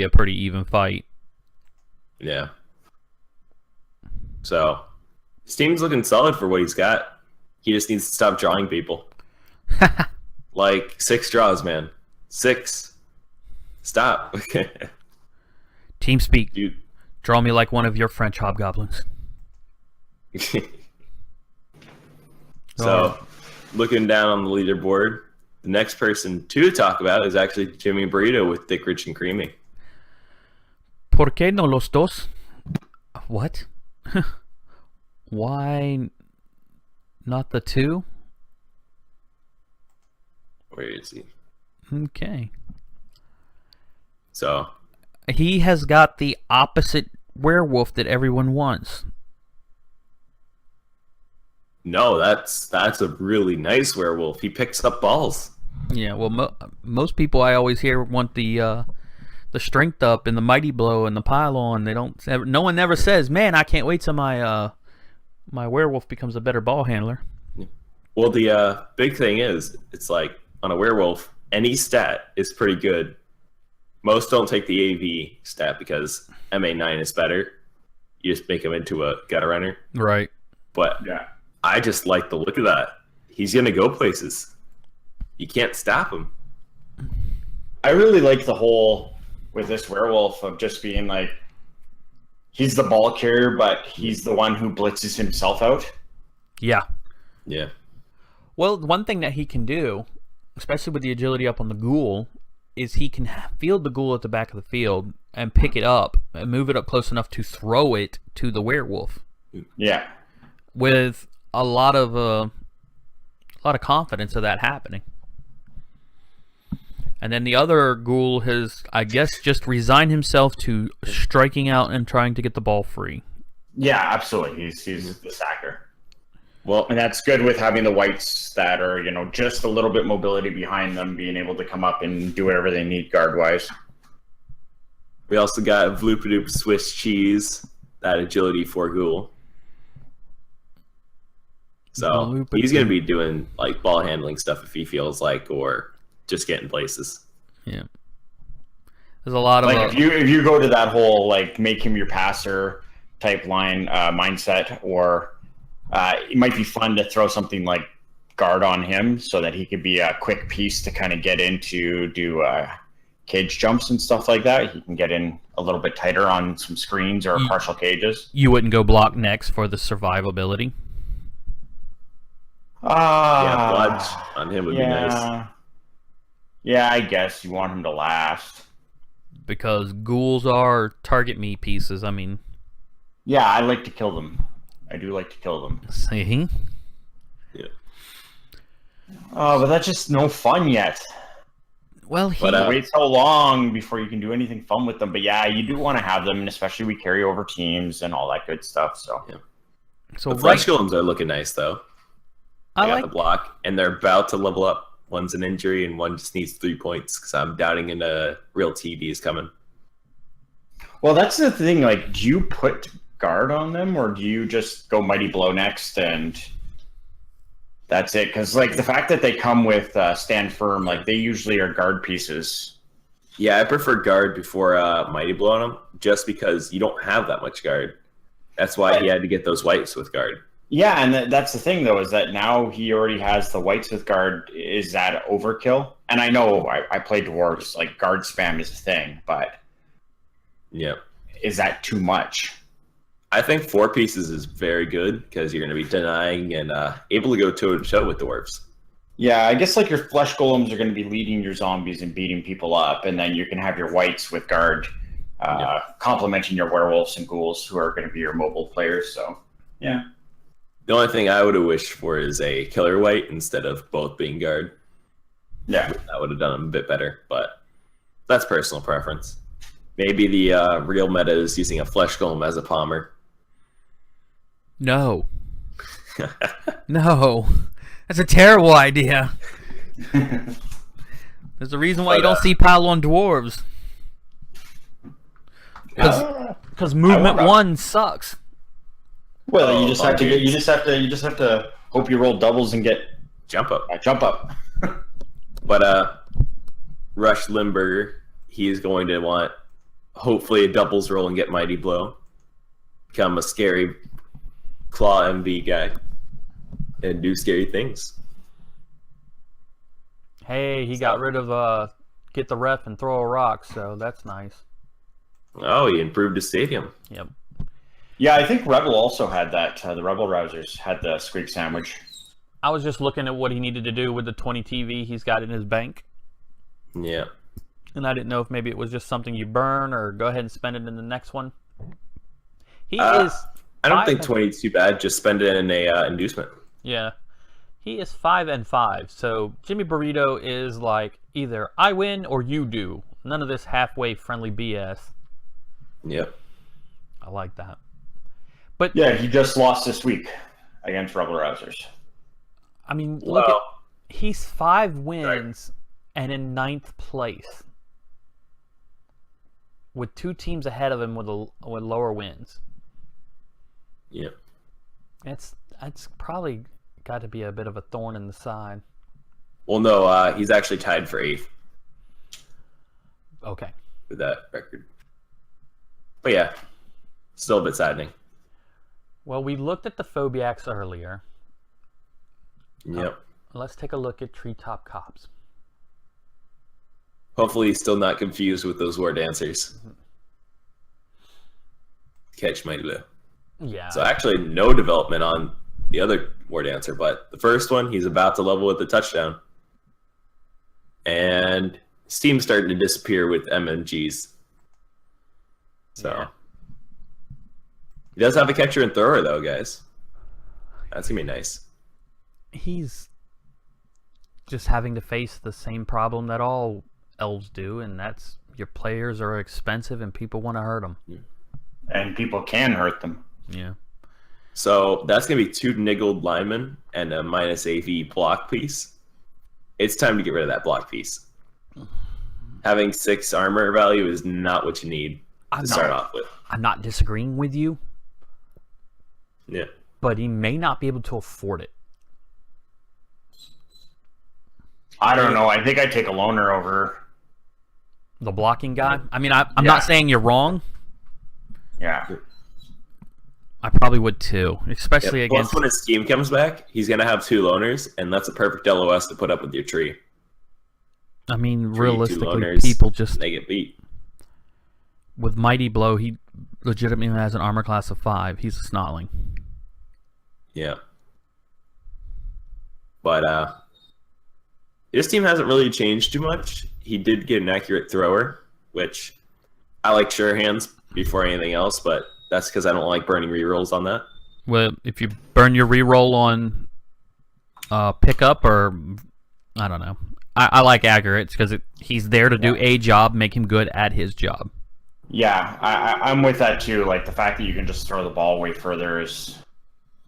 a pretty even fight. Yeah. So his team's looking solid for what he's got. He just needs to stop drawing people. Like 6 draws, man. 6. Stop. Team speak. Dude. Draw me like one of your French hobgoblins. So, looking down on the leaderboard, the next person to talk about is actually Jimmy Burrito with Thick, Rich, and Creamy. ¿Por qué no los dos? What? Why not the 2? Where is he? Okay. So, he has got the opposite werewolf that everyone wants. no, that's a really nice werewolf. He picks up balls. Yeah, well, most people I always hear want the strength up and the mighty blow and the pylon. They don't. No one ever says, "Man, I can't wait till my my werewolf becomes a better ball handler." Well, the big thing is, it's like on a werewolf, any stat is pretty good. Most don't take the AV stat because MA9 is better. You just make him into a gutter runner. Right. But Yeah. I just like the look of that. He's going to go places. You can't stop him. I really like the whole with this werewolf of just being like, he's the ball carrier, but he's the one who blitzes himself out. Yeah. Yeah. Well, one thing that he can do, especially with the agility up on the ghoul, is he can field the ghoul at the back of the field and pick it up and move it up close enough to throw it to the werewolf. Yeah. With a lot of confidence of that happening. And then the other ghoul has, I guess, just resigned himself to striking out and trying to get the ball free. Yeah, absolutely. He's the sacker. Well, And that's good with having the whites that are, just a little bit mobility behind them, being able to come up and do whatever they need guard-wise. we also got Vloopadoop Swiss Cheese, that agility for ghoul. So he's going to be doing like ball handling stuff if he feels like, or just getting places. Yeah. There's a lot of if you go to that whole like make him your passer type line mindset, or it might be fun to throw something like guard on him so that he could be a quick piece to kind of get into do cage jumps and stuff like that. He can get in a little bit tighter on some screens or partial cages. You wouldn't go block next for the survivability. Yeah, blodge on him would be nice. Yeah, I guess you want him to last. Because ghouls are target me pieces. I mean, yeah, I like to kill them. I do like to kill them. See? Yeah. Oh, but that's just no fun yet. Well, he wait so long before you can do anything fun with them. But yeah, you do want to have them, and especially we carry over teams and all that good stuff. So, yeah. So the flesh golems are looking nice though. I got the block, and they're about to level up. One's an injury, and one just needs 3 points because I'm doubting a real TD is coming. Well, that's the thing. Like, do you put guard on them, or do you just go Mighty Blow next and that's it? Because like the fact that they come with Stand Firm, like they usually are guard pieces. Yeah, I prefer guard before Mighty Blow on them, just because you don't have that much guard. That's why he had to get those whites with guard. Yeah, and that's the thing, though, is that now he already has the whites with guard. Is that overkill? And I know I play dwarves, like guard spam is a thing, but yeah, is that too much? I think 4 pieces is very good because you're going to be denying and able to go toe-to-toe with dwarves. Yeah, I guess like your flesh golems are going to be leading your zombies and beating people up, and then you can have your whites with guard complementing your werewolves and ghouls who are going to be your mobile players. So, yeah. The only thing I would have wished for is a killer white instead of both being guard. Yeah. That would have done them a bit better, but that's personal preference. Maybe the real meta is using a flesh golem as a palmer. No. No. That's a terrible idea. There's a reason why you don't see pile on dwarves. Because movement 1 sucks. Well, you just have to hope you roll doubles and get jump up. Jump up. But Rush Limburger, he is going to want hopefully a doubles roll and get Mighty Blow. Become a scary claw MV guy and do scary things. Hey, he got rid of get the ref and throw a rock, so that's nice. Oh, he improved his stadium. Yep. Yeah, I think Rebel also had that. The Rebel Rousers had the Squeak Sandwich. I was just looking at what he needed to do with the 20 TV he's got in his bank. Yeah. And I didn't know if maybe it was just something you burn or go ahead and spend it in the next one. I don't think 20 is too bad. Just spend it in a inducement. Yeah. He is 5-5. So Jimmy Burrito is like either I win or you do. None of this halfway friendly BS. Yep. I like that. But yeah, he just lost this week against Rebel Rousers. I mean, look at he's 5 wins and in 9th place, with 2 teams ahead of him with lower wins. Yep. That's probably got to be a bit of a thorn in the side. Well, no, he's actually tied for 8th. Okay. With that record. But yeah, still a bit saddening. Well, we looked at the Phobiacs earlier. Yep. Let's take a look at Treetop Cops. Hopefully he's still not confused with those war dancers. Catch Mighty Blow. Yeah. So actually no development on the other war dancer, but the first one, he's about to level with the touchdown. And his team's starting to disappear with MMGs. So... yeah. He does have a catcher and thrower, though, guys. That's going to be nice. He's just having to face the same problem that all elves do, and that's your players are expensive and people want to hurt them. Yeah. And people can hurt them. Yeah. So that's going to be 2 niggled linemen and a minus AV block piece. It's time to get rid of that block piece. Having 6 armor value is not what you need to start off with. I'm not disagreeing with you. Yeah. But he may not be able to afford it. I don't know. I think I'd take a loner over the blocking guy. I mean, I'm not saying you're wrong. Yeah. I probably would too, especially against... Plus, when his scheme comes back, he's going to have 2 loners, and that's a perfect LOS to put up with your tree. I mean, 3, realistically, 2 loners, people just... they get beat. With Mighty Blow, he legitimately has an armor class of 5. He's a snotling. Yeah. But his team hasn't really changed too much. He did get an accurate thrower, which I like sure hands before anything else, but that's because I don't like burning rerolls on that. Well, if you burn your reroll on pickup, or I don't know, I like accurates because he's there to do a job, make him good at his job. Yeah, I'm with that too. Like the fact that you can just throw the ball way further is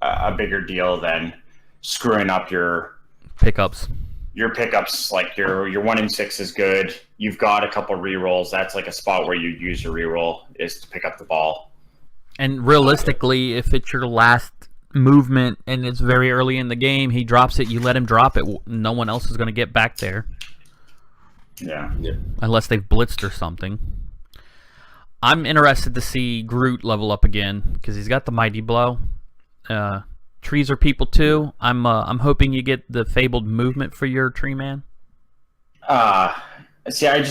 a bigger deal than screwing up your pickups. Your pickups, like your 1 in 6 is good. You've got a couple rerolls. That's like a spot where you use your reroll is to pick up the ball. And realistically, if it's your last movement and it's very early in the game, he drops it, you let him drop it. No one else is going to get back there. Yeah. Unless they've blitzed or something. I'm interested to see Groot level up again because he's got the Mighty Blow. Trees are people too. I'm hoping you get the fabled movement for your tree man. See, I'm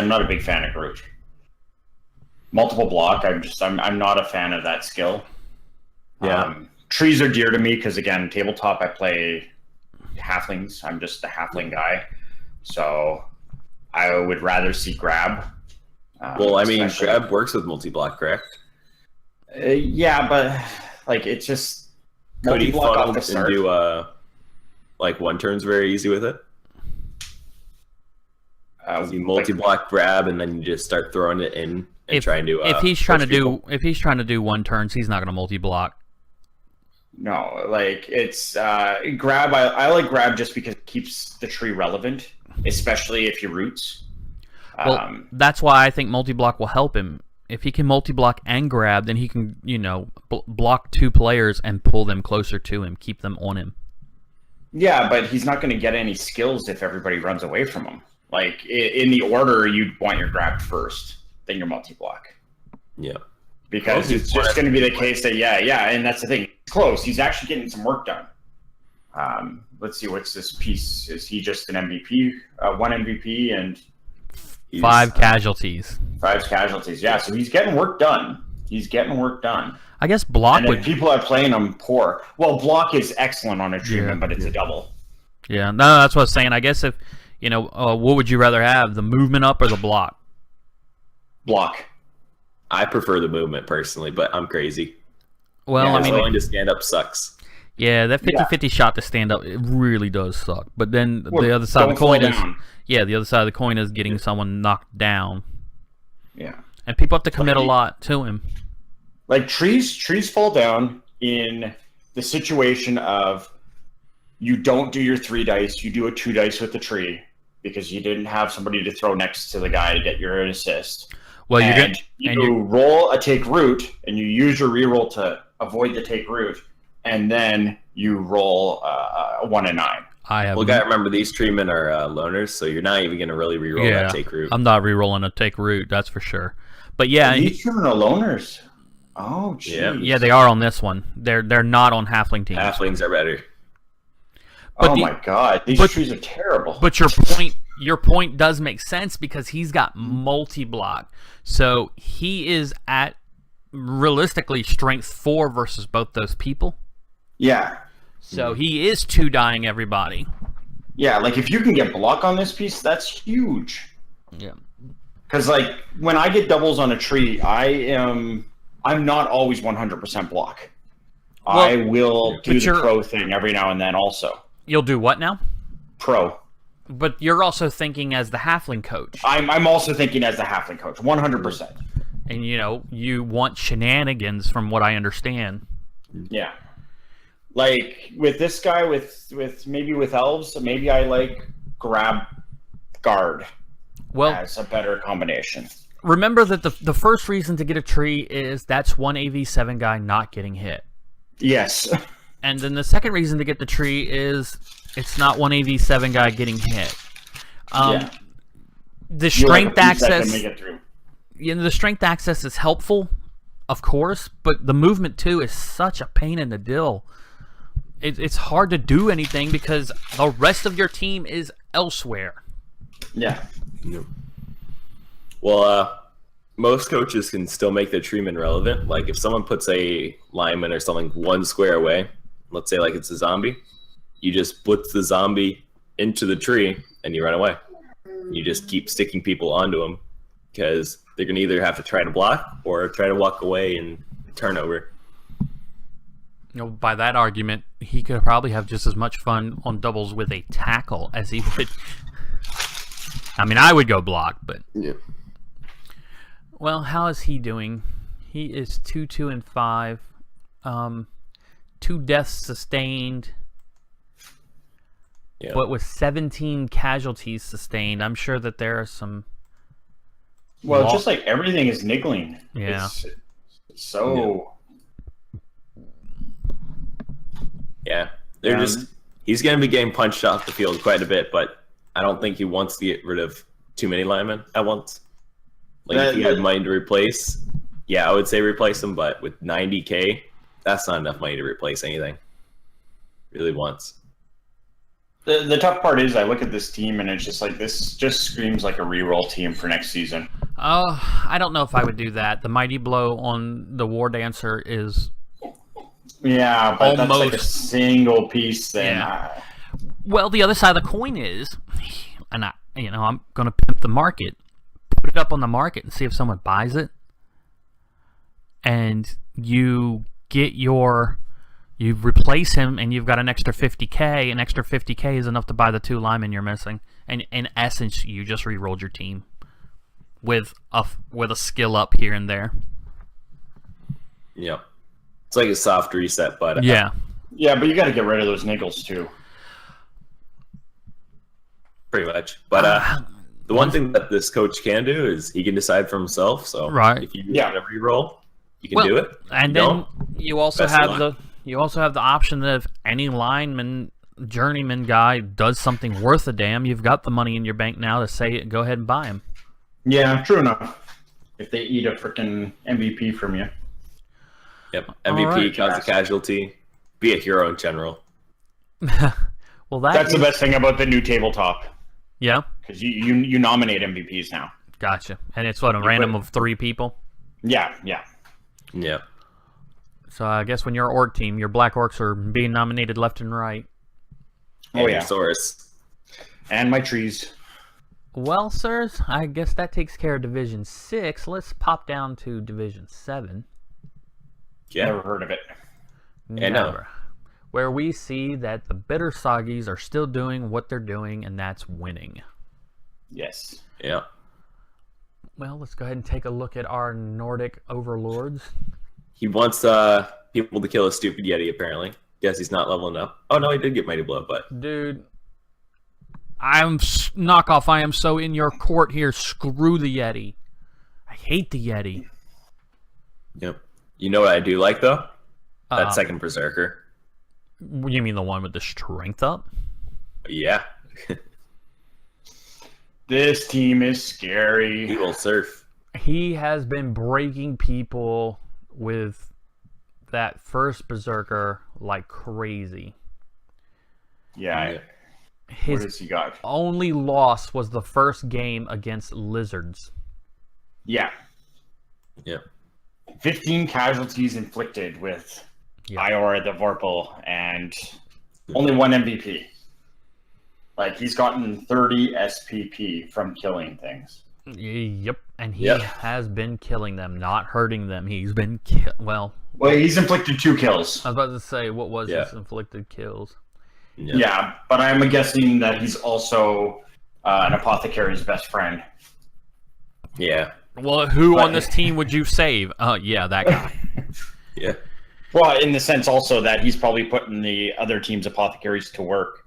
not a big fan of Groot. Multiple block. I'm not a fan of that skill. Yeah. Trees are dear to me because again, tabletop I play halflings. I'm just a halfling guy, so I would rather see grab. Well, I mean, grab works with multi-block, correct? Yeah, but like it's just could he multi-block funnel off the start. and do like one turns very easy with it? You multi-block grab and then you just start throwing it in and try and do. If he's trying to do one turns, he's not going to multi-block. No, like it's grab. I like grab just because it keeps the tree relevant, especially if he roots. Well, that's why I think multi-block will help him. If he can multi-block and grab, then he can, block 2 players and pull them closer to him, keep them on him. Yeah, but he's not going to get any skills if everybody runs away from him. Like, in the order, you'd want your grab first, then your multi-block. Yeah. Because it's just going to be the case that, and that's the thing. It's close. He's actually getting some work done. Let's see, what's this piece? Is he just an MVP? 1 MVP and... 5 casualties. 5 casualties, yeah. So he's getting work done. I guess block and people are playing him poor. Well, block is excellent on a treatment, but it's a double. Yeah, no, that's what I was saying. I guess if, what would you rather have, the movement up or the block? Block. I prefer the movement personally, but I'm crazy. Well, I mean, going to stand up sucks. Yeah, that 50-50 shot to stand up, it really does suck. But then the other side of the coin is... Yeah, the other side of the coin is getting someone knocked down. Yeah. And people have to commit a lot to him. Like trees fall down in the situation of you don't do your 3 dice, you do a 2 dice with the tree because you didn't have somebody to throw next to the guy to get your assist. Well, you roll a take root and you use your reroll to avoid the take root, and then you roll a 1 in 9. Gotta remember these treatment are loners, so you're not even gonna really reroll that take root. I'm not rerolling a take root, that's for sure. But yeah, these treatment are loners. Oh, geez. Yeah, they are on this one. They're not on halfling teams. Halflings are better. But my god, these trees are terrible. But your point does make sense because he's got multi-block, so he is at realistically strength 4 versus both those people. Yeah. So he is 2-dying everybody. Yeah, like if you can get block on this piece, that's huge. Yeah. Because like when I get doubles on a tree, I'm not always 100% block. Well, I will do the pro thing every now and then also. You'll do what now? Pro. But you're also thinking as the halfling coach. I'm also thinking as the halfling coach, 100%. And you want shenanigans from what I understand. Yeah. Like with this guy, with maybe with elves, maybe I like grab guard as a better combination. Remember that the first reason to get a tree is that's one AV7 guy not getting hit. Yes. And then the second reason to get the tree is it's not one AV7 guy getting hit. The strength access. The strength access is helpful, of course, but the movement too is such a pain in the dill. It's hard to do anything because the rest of your team is elsewhere. Yeah. Well, most coaches can still make their treatment relevant. Like if someone puts a lineman or something 1 square away, let's say like it's a zombie, you just blitz the zombie into the tree and you run away. You just keep sticking people onto them because they're going to either have to try to block or try to walk away and turnover. By that argument, he could probably have just as much fun on doubles with a tackle as he would. I mean, I would go block, but yeah. Well, how is he doing? He is 2-2-5. 2 deaths sustained. Yeah. But with 17 casualties sustained, I'm sure that there are some. Well, it's just like everything is niggling. Yeah. It's so. Yeah. He's going to be getting punched off the field quite a bit, but I don't think he wants to get rid of too many linemen at once. If he had money to replace, I would say replace them, but with $90K, that's not enough money to replace anything. Really once. The tough part is I look at this team and it's just like this just screams like a reroll team for next season. I don't know if I would do that. The Mighty Blow on the War Dancer is yeah, but almost that's like a single piece thing. Yeah. Well, the other side of the coin is, and I'm going to pimp the market, put it up on the market and see if someone buys it, and you replace him, and you've got an extra 50K. An extra 50K is enough to buy the 2 linemen you're missing, and in essence, you just re-rolled your team with a skill up here and there. Yep. It's like a soft reset, but yeah, but you got to get rid of those niggles too. Pretty much. But the one thing that this coach can do is he can decide for himself. So if you want to re-roll, you can do it. And then you also have the option that if any lineman, journeyman guy does something worth a damn, you've got the money in your bank now to say, go ahead and buy him. Yeah, true enough. If they eat a freaking MVP from you. Yep, MVP, cause a casualty, be a hero in general. Well, that's the best thing about the new tabletop. Yeah, because you nominate MVPs now. Gotcha, and it's what, a random of 3 people. Yeah. So I guess when you're an orc team, your black orcs are being nominated left and right. Oh yeah, Source and my trees. Well, sirs, I guess that takes care of Division 6. Let's pop down to Division 7. Yeah. Never heard of it. Never. Where we see that the Bitter Soggies are still doing what they're doing, and that's winning. Yes. Yeah. Well, let's go ahead and take a look at our Nordic overlords. He wants people to kill a stupid Yeti, apparently. Guess he's not leveling up. Oh, no, he did get Mighty Blow, but... Dude, knockoff, I am so in your court here. Screw the Yeti. I hate the Yeti. Yep. You know what I do like, though? That second Berserker. You mean the one with the strength up? Yeah. This team is scary. He will surf. He has been breaking people with that first Berserker like crazy. Yeah. His what has he got? Only loss was the first game against Lizards. Yeah. Yep. 15 casualties inflicted with Iora the Vorpal and only 1 MVP. Like, he's gotten 30 SPP from killing things. Yep, and he has been killing them, not hurting them. He's been well, he's inflicted 2 kills. I was about to say, what was his inflicted kills? Yeah, but I'm guessing that he's also an apothecary's best friend. Yeah. Well, who on this team would you save? Yeah, that guy. Yeah. Well, in the sense also that he's probably putting the other team's apothecaries to work.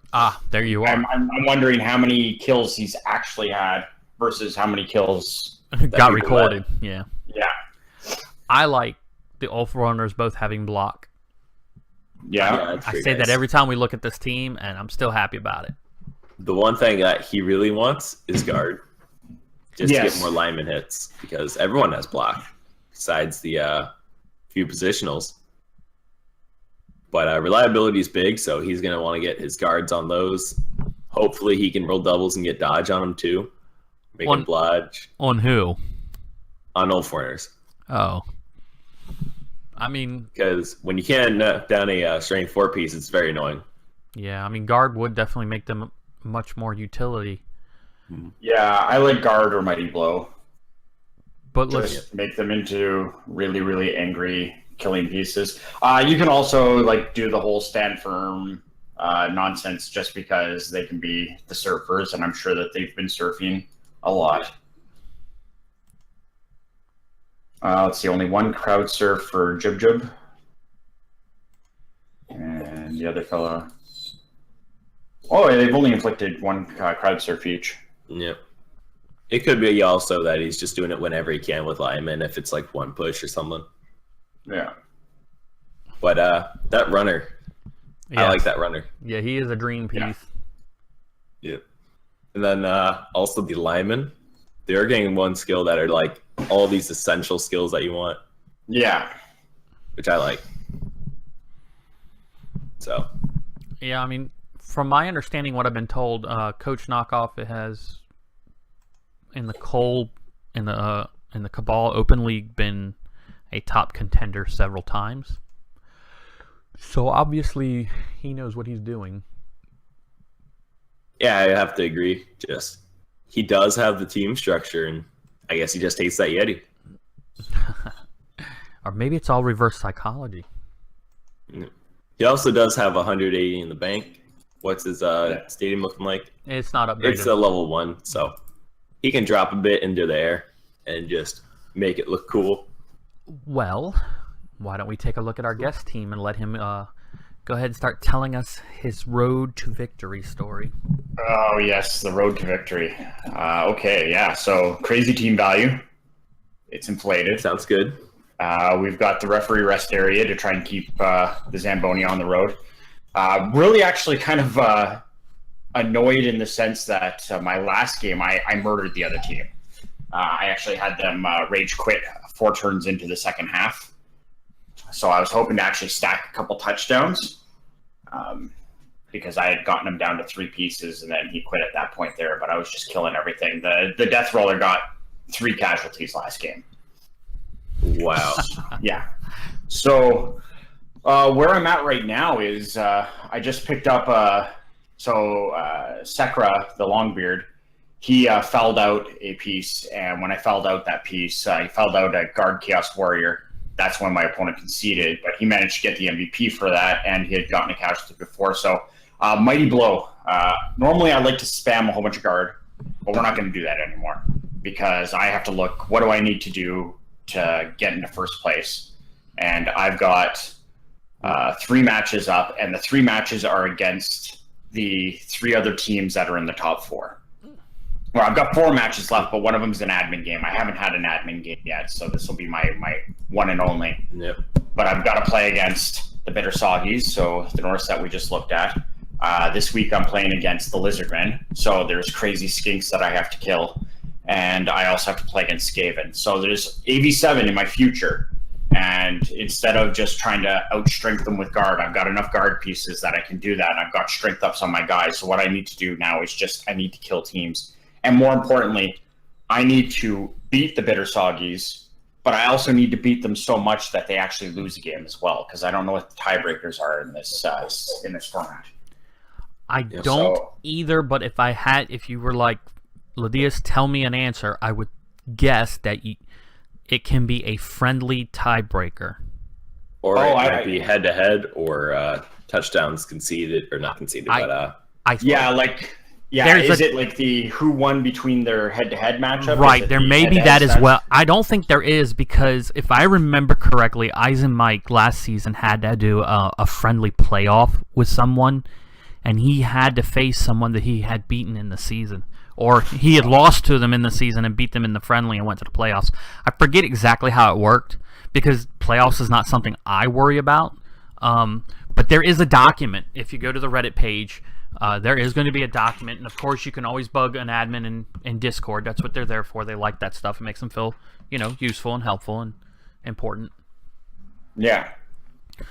There you are. I'm wondering how many kills he's actually had versus how many kills got recorded. Yeah. Yeah. I like the Ulf Runners both having block. Yeah. I say that every time we look at this team, and I'm still happy about it. The one thing that he really wants is guard. Just to get more lineman hits, because everyone has block, besides the few positionals. But reliability is big, so he's going to want to get his guards on those. Hopefully he can roll doubles and get dodge on them too. Make him blodge. On who? On all foreigners. Oh. I mean... Because when you can't knock down a strength 4 piece, it's very annoying. Yeah, I mean, guard would definitely make them much more utility. Yeah, I like guard or mighty blow. But Just make them into really, really angry killing pieces. You can also like do the whole stand firm nonsense just because they can be the surfers, and I'm sure that they've been surfing a lot. Let's see, only one crowd surf for Jub Jub. And the other fellow... Oh, they've only inflicted one crowd surf each. Yep. It could be also that he's just doing it whenever he can with linemen, if it's like one push or something. Yeah. But that runner, I like that runner. Yeah, he is a dream piece. Yep. And then also the linemen, they're getting one skill that are like all these essential skills that you want. Yeah. Which I like. So. Yeah, I mean, from my understanding, what I've been told, Coach Knockoff has in the Cabal Open League been a top contender several times. So obviously he knows what he's doing. Yeah, I have to agree. Just he does have the team structure, and I guess he just hates that Yeti. Or maybe it's all reverse psychology. He also does have 180 in the bank. What's his stadium looking like? It's not upgraded. It's a level 1, so he can drop a bit into the air and just make it look cool. Well, why don't we take a look at our guest team and let him go ahead and start telling us his road to victory story. Oh, yes, the road to victory. Okay, yeah, so crazy team value. It's inflated. Sounds good. We've got the referee rest area to try and keep the Zamboni on the road. Really actually kind of annoyed in the sense that my last game, I murdered the other team. I actually had them rage quit 4 turns into the second half. So I was hoping to actually stack a couple touchdowns because I had gotten him down to 3 pieces, and then he quit at that point there, but I was just killing everything. The death roller got 3 casualties last game. Wow. Yeah. So where I'm at right now is I just picked up Sekra, the Longbeard. He fouled out a piece, and when I fouled out that piece, he fouled out a guard Chaos Warrior. That's when my opponent conceded, but he managed to get the MVP for that, and he had gotten a casualty before. So Mighty Blow. Normally I like to spam a whole bunch of guard, but we're not going to do that anymore because I have to look, what do I need to do to get into first place? And I've got 3 matches up, and the 3 matches are against the 3 other teams that are in the top 4. Well, I've got 4 matches left, but one of them is an admin game. I haven't had an admin game yet, so this will be my one and only. Yep. But I've got to play against the Bitter Soggies, so the Norse that we just looked at. This week I'm playing against the Lizardmen, so there's crazy skinks that I have to kill. And I also have to play against Skaven. So there's AV7 in my future. And instead of just trying to outstrength them with guard, I've got enough guard pieces that I can do that. And I've got strength ups on my guys. So what I need to do now is just I need to kill teams. And more importantly, I need to beat the Bitter Soggies, but I also need to beat them so much that they actually lose a game as well, because I don't know what the tiebreakers are in this format. I don't either, but if you were like, Ledeas, tell me an answer, I would guess that it can be a friendly tiebreaker. Or it might be head-to-head or touchdowns conceded, or not conceded, is it like the who won between their head-to-head matchup? Right, there may be that as well. I don't think there is, because if I remember correctly, Eisen Mike last season had to do a friendly playoff with someone, and he had to face someone that he had beaten in the season. Or he had lost to them in the season and beat them in the friendly and went to the playoffs. I forget exactly how it worked, because playoffs is not something I worry about. But there is a document. If you go to the Reddit page, there is going to be a document. And, of course, you can always bug an admin in Discord. That's what they're there for. They like that stuff. It makes them feel, useful and helpful and important. Yeah.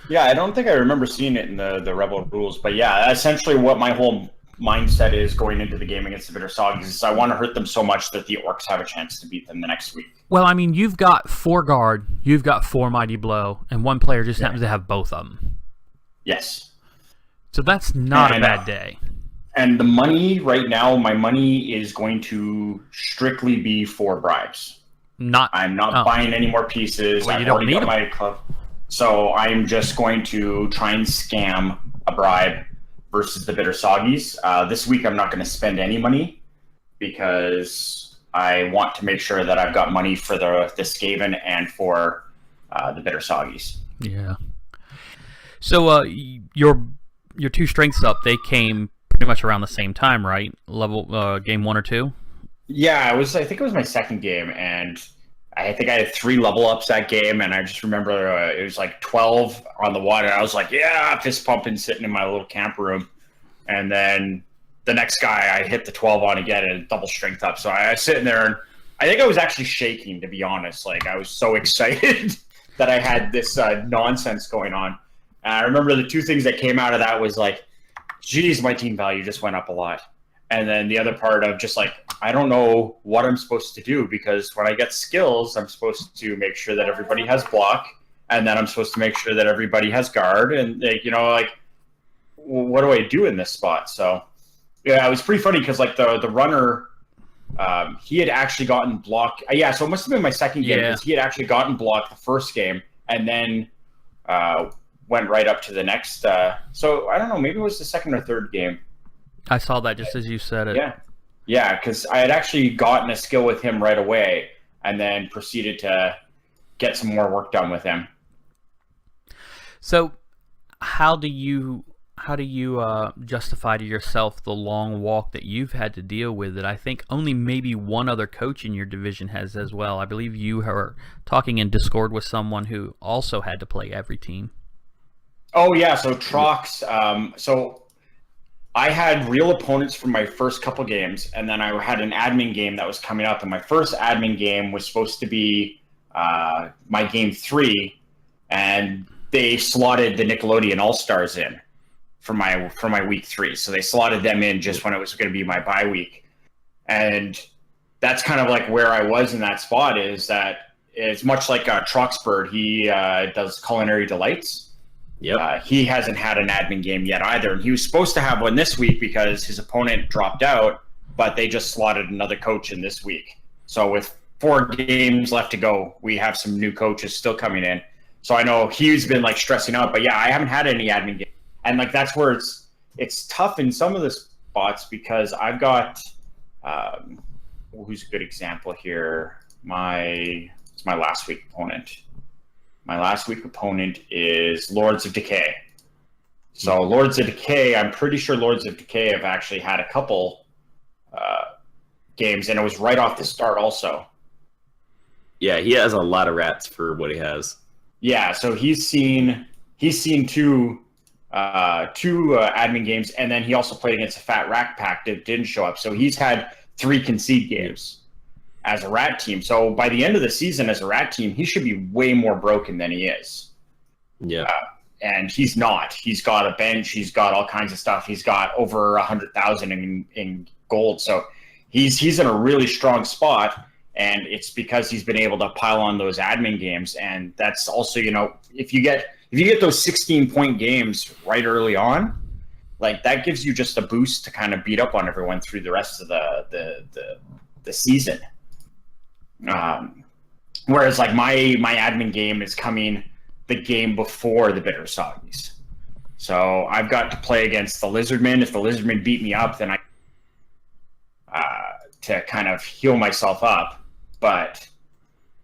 Yeah, I don't think I remember seeing it in the Rebel rules. But, yeah, essentially what my whole mindset is going into the game against the Bitter Soggies is I want to hurt them so much that the Orcs have a chance to beat them the next week. Well, I mean, you've got 4 guard, you've got 4 Mighty Blow, and one player just happens to have both of them. Yes. So that's not a bad day. And the money right now, my money is going to strictly be for bribes. I'm not buying any more pieces. Well, I've already got my club. So I'm just going to try and scam a bribe versus the Bitter Soggies. This week I'm not going to spend any money because I want to make sure that I've got money for the Skaven and for the Bitter Soggies. Yeah. So your two strengths up, they came pretty much around the same time, right? Level game 1 or 2? Yeah, I think it was my second game, and I think I had 3 level ups that game, and I just remember it was like 12 on the water. I was like, yeah, fist pumping, sitting in my little camper room. And then the next guy I hit the 12 on again and double strength up. So I was sitting there, and I think I was actually shaking, to be honest. Like, I was so excited that I had this nonsense going on. And I remember the 2 things that came out of that was like, geez, my team value just went up a lot. And then the other part of just like, I don't know what I'm supposed to do, because when I get skills, I'm supposed to make sure that everybody has block, and then I'm supposed to make sure that everybody has guard, and what do I do in this spot? So yeah, it was pretty funny because like the runner, he had actually gotten block. Yeah, so it must have been my second game because he had actually gotten blocked the first game, and then went right up to the next. So I don't know, maybe it was the second or third game. I saw that just as you said it. Yeah, because I had actually gotten a skill with him right away, and then proceeded to get some more work done with him. So, how do you justify to yourself the long walk that you've had to deal with that I think only maybe one other coach in your division has as well? I believe you are talking in Discord with someone who also had to play every team. Oh yeah, so Trox. So I had real opponents for my first couple games, and then I had an admin game that was coming up, and my first admin game was supposed to be my game 3, and they slotted the Nickelodeon All-Stars in for my week 3. So they slotted them in just when it was going to be my bye week. And that's kind of like where I was in that spot, is that it's much like Troxbird. He does Culinary Delights. Yep. He hasn't had an admin game yet either. He was supposed to have one this week because his opponent dropped out, but they just slotted another coach in this week. So with 4 games left to go, we have some new coaches still coming in. So I know he's been like stressing out, but yeah, I haven't had any admin game. And like that's where it's tough in some of the spots, because I've got who's a good example here? It's my last week opponent. My last week opponent is Lords of Decay. So Lords of Decay, I'm pretty sure Lords of Decay have actually had a couple games, and it was right off the start also. Yeah, he has a lot of rats for what he has. Yeah, so he's seen 2 admin games, and then he also played against a Fat Rat Pack that didn't show up. So he's had 3 concede games as a rat team. So by the end of the season as a rat team, he should be way more broken than he is. Yeah. And he's not. He's got a bench. He's got all kinds of stuff. He's got over 100,000 in gold. So he's in a really strong spot, and it's because he's been able to pile on those admin games. And that's also, if you get those 16-point games right early on, like that gives you just a boost to kind of beat up on everyone through the rest of the season. Whereas like my admin game is coming the game before the Bitter Soggies. So I've got to play against the Lizardmen. If the Lizardmen beat me up, then I to kind of heal myself up. But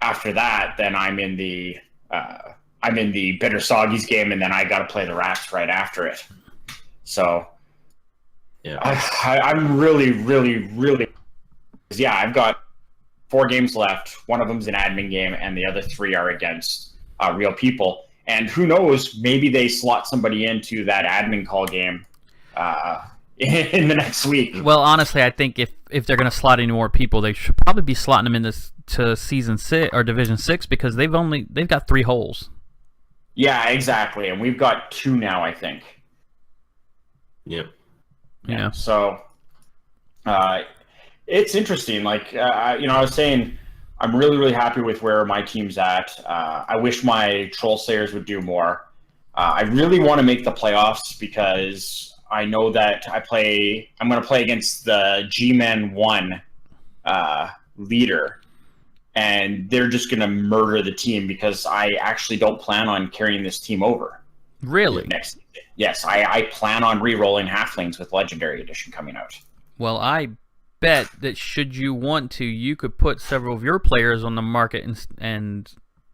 after that, then I'm in the Bitter Soggies game, and then I got to play the Rats right after it. So yeah, I'm really, really, really, yeah, I've got 4 games left. One of them's an admin game, and the other 3 are against real people. And who knows, maybe they slot somebody into that admin call game in the next week. Well, honestly, I think if they're going to slot any more people, they should probably be slotting them into Season 6 or Division 6, because they've got 3 holes. Yeah, exactly. And we've got 2 now, I think. Yep. Yeah. So it's interesting. Like, I was saying, I'm really, really happy with where my team's at. I wish my Troll Slayers would do more. I really want to make the playoffs because I know that I'm going to play against the G-Men 1 leader, and they're just going to murder the team because I actually don't plan on carrying this team over. Really? Next season. Yes, I plan on re-rolling Halflings with Legendary Edition coming out. Well, I bet that should you want to, you could put several of your players on the market and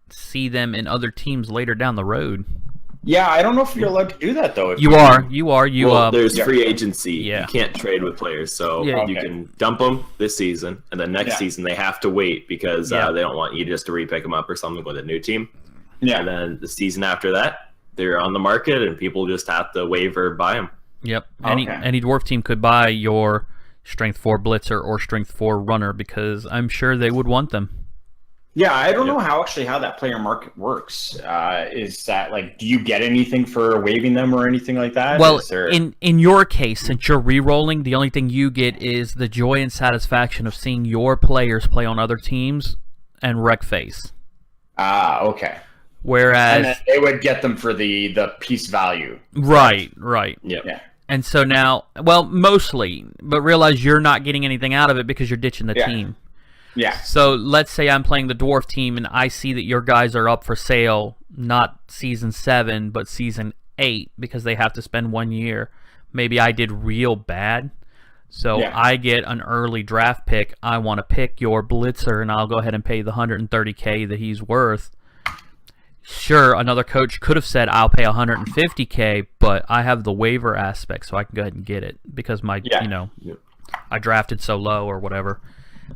see them in other teams later down the road. Yeah, I don't know if you're allowed to do that, though. You are. Well, there's free agency. Yeah. You can't trade with players, so you can dump them this season, and then next season they have to wait because they don't want you just to re-pick them up or something with a new team. Yeah. And then the season after that, they're on the market, and people just have to waive or buy them. Yep. Any dwarf team could buy your Strength 4 Blitzer or Strength 4 Runner because I'm sure they would want them. Yeah, I don't know how that player market works. Is that like, do you get anything for waiving them or anything like that? Well, in your case, since you're re-rolling, the only thing you get is the joy and satisfaction of seeing your players play on other teams and wreck face. Okay. Whereas and then they would get them for the piece value. Right. Yep. Yeah. And so now, well, mostly, but realize you're not getting anything out of it because you're ditching the team. Yeah. So let's say I'm playing the dwarf team and I see that your guys are up for sale, not season 7, but season 8 because they have to spend 1 year. Maybe I did real bad. So I get an early draft pick. I want to pick your blitzer and I'll go ahead and pay the $130K that he's worth. Sure, another coach could have said I'll pay $150K, but I have the waiver aspect, so I can go ahead and get it because I drafted so low or whatever.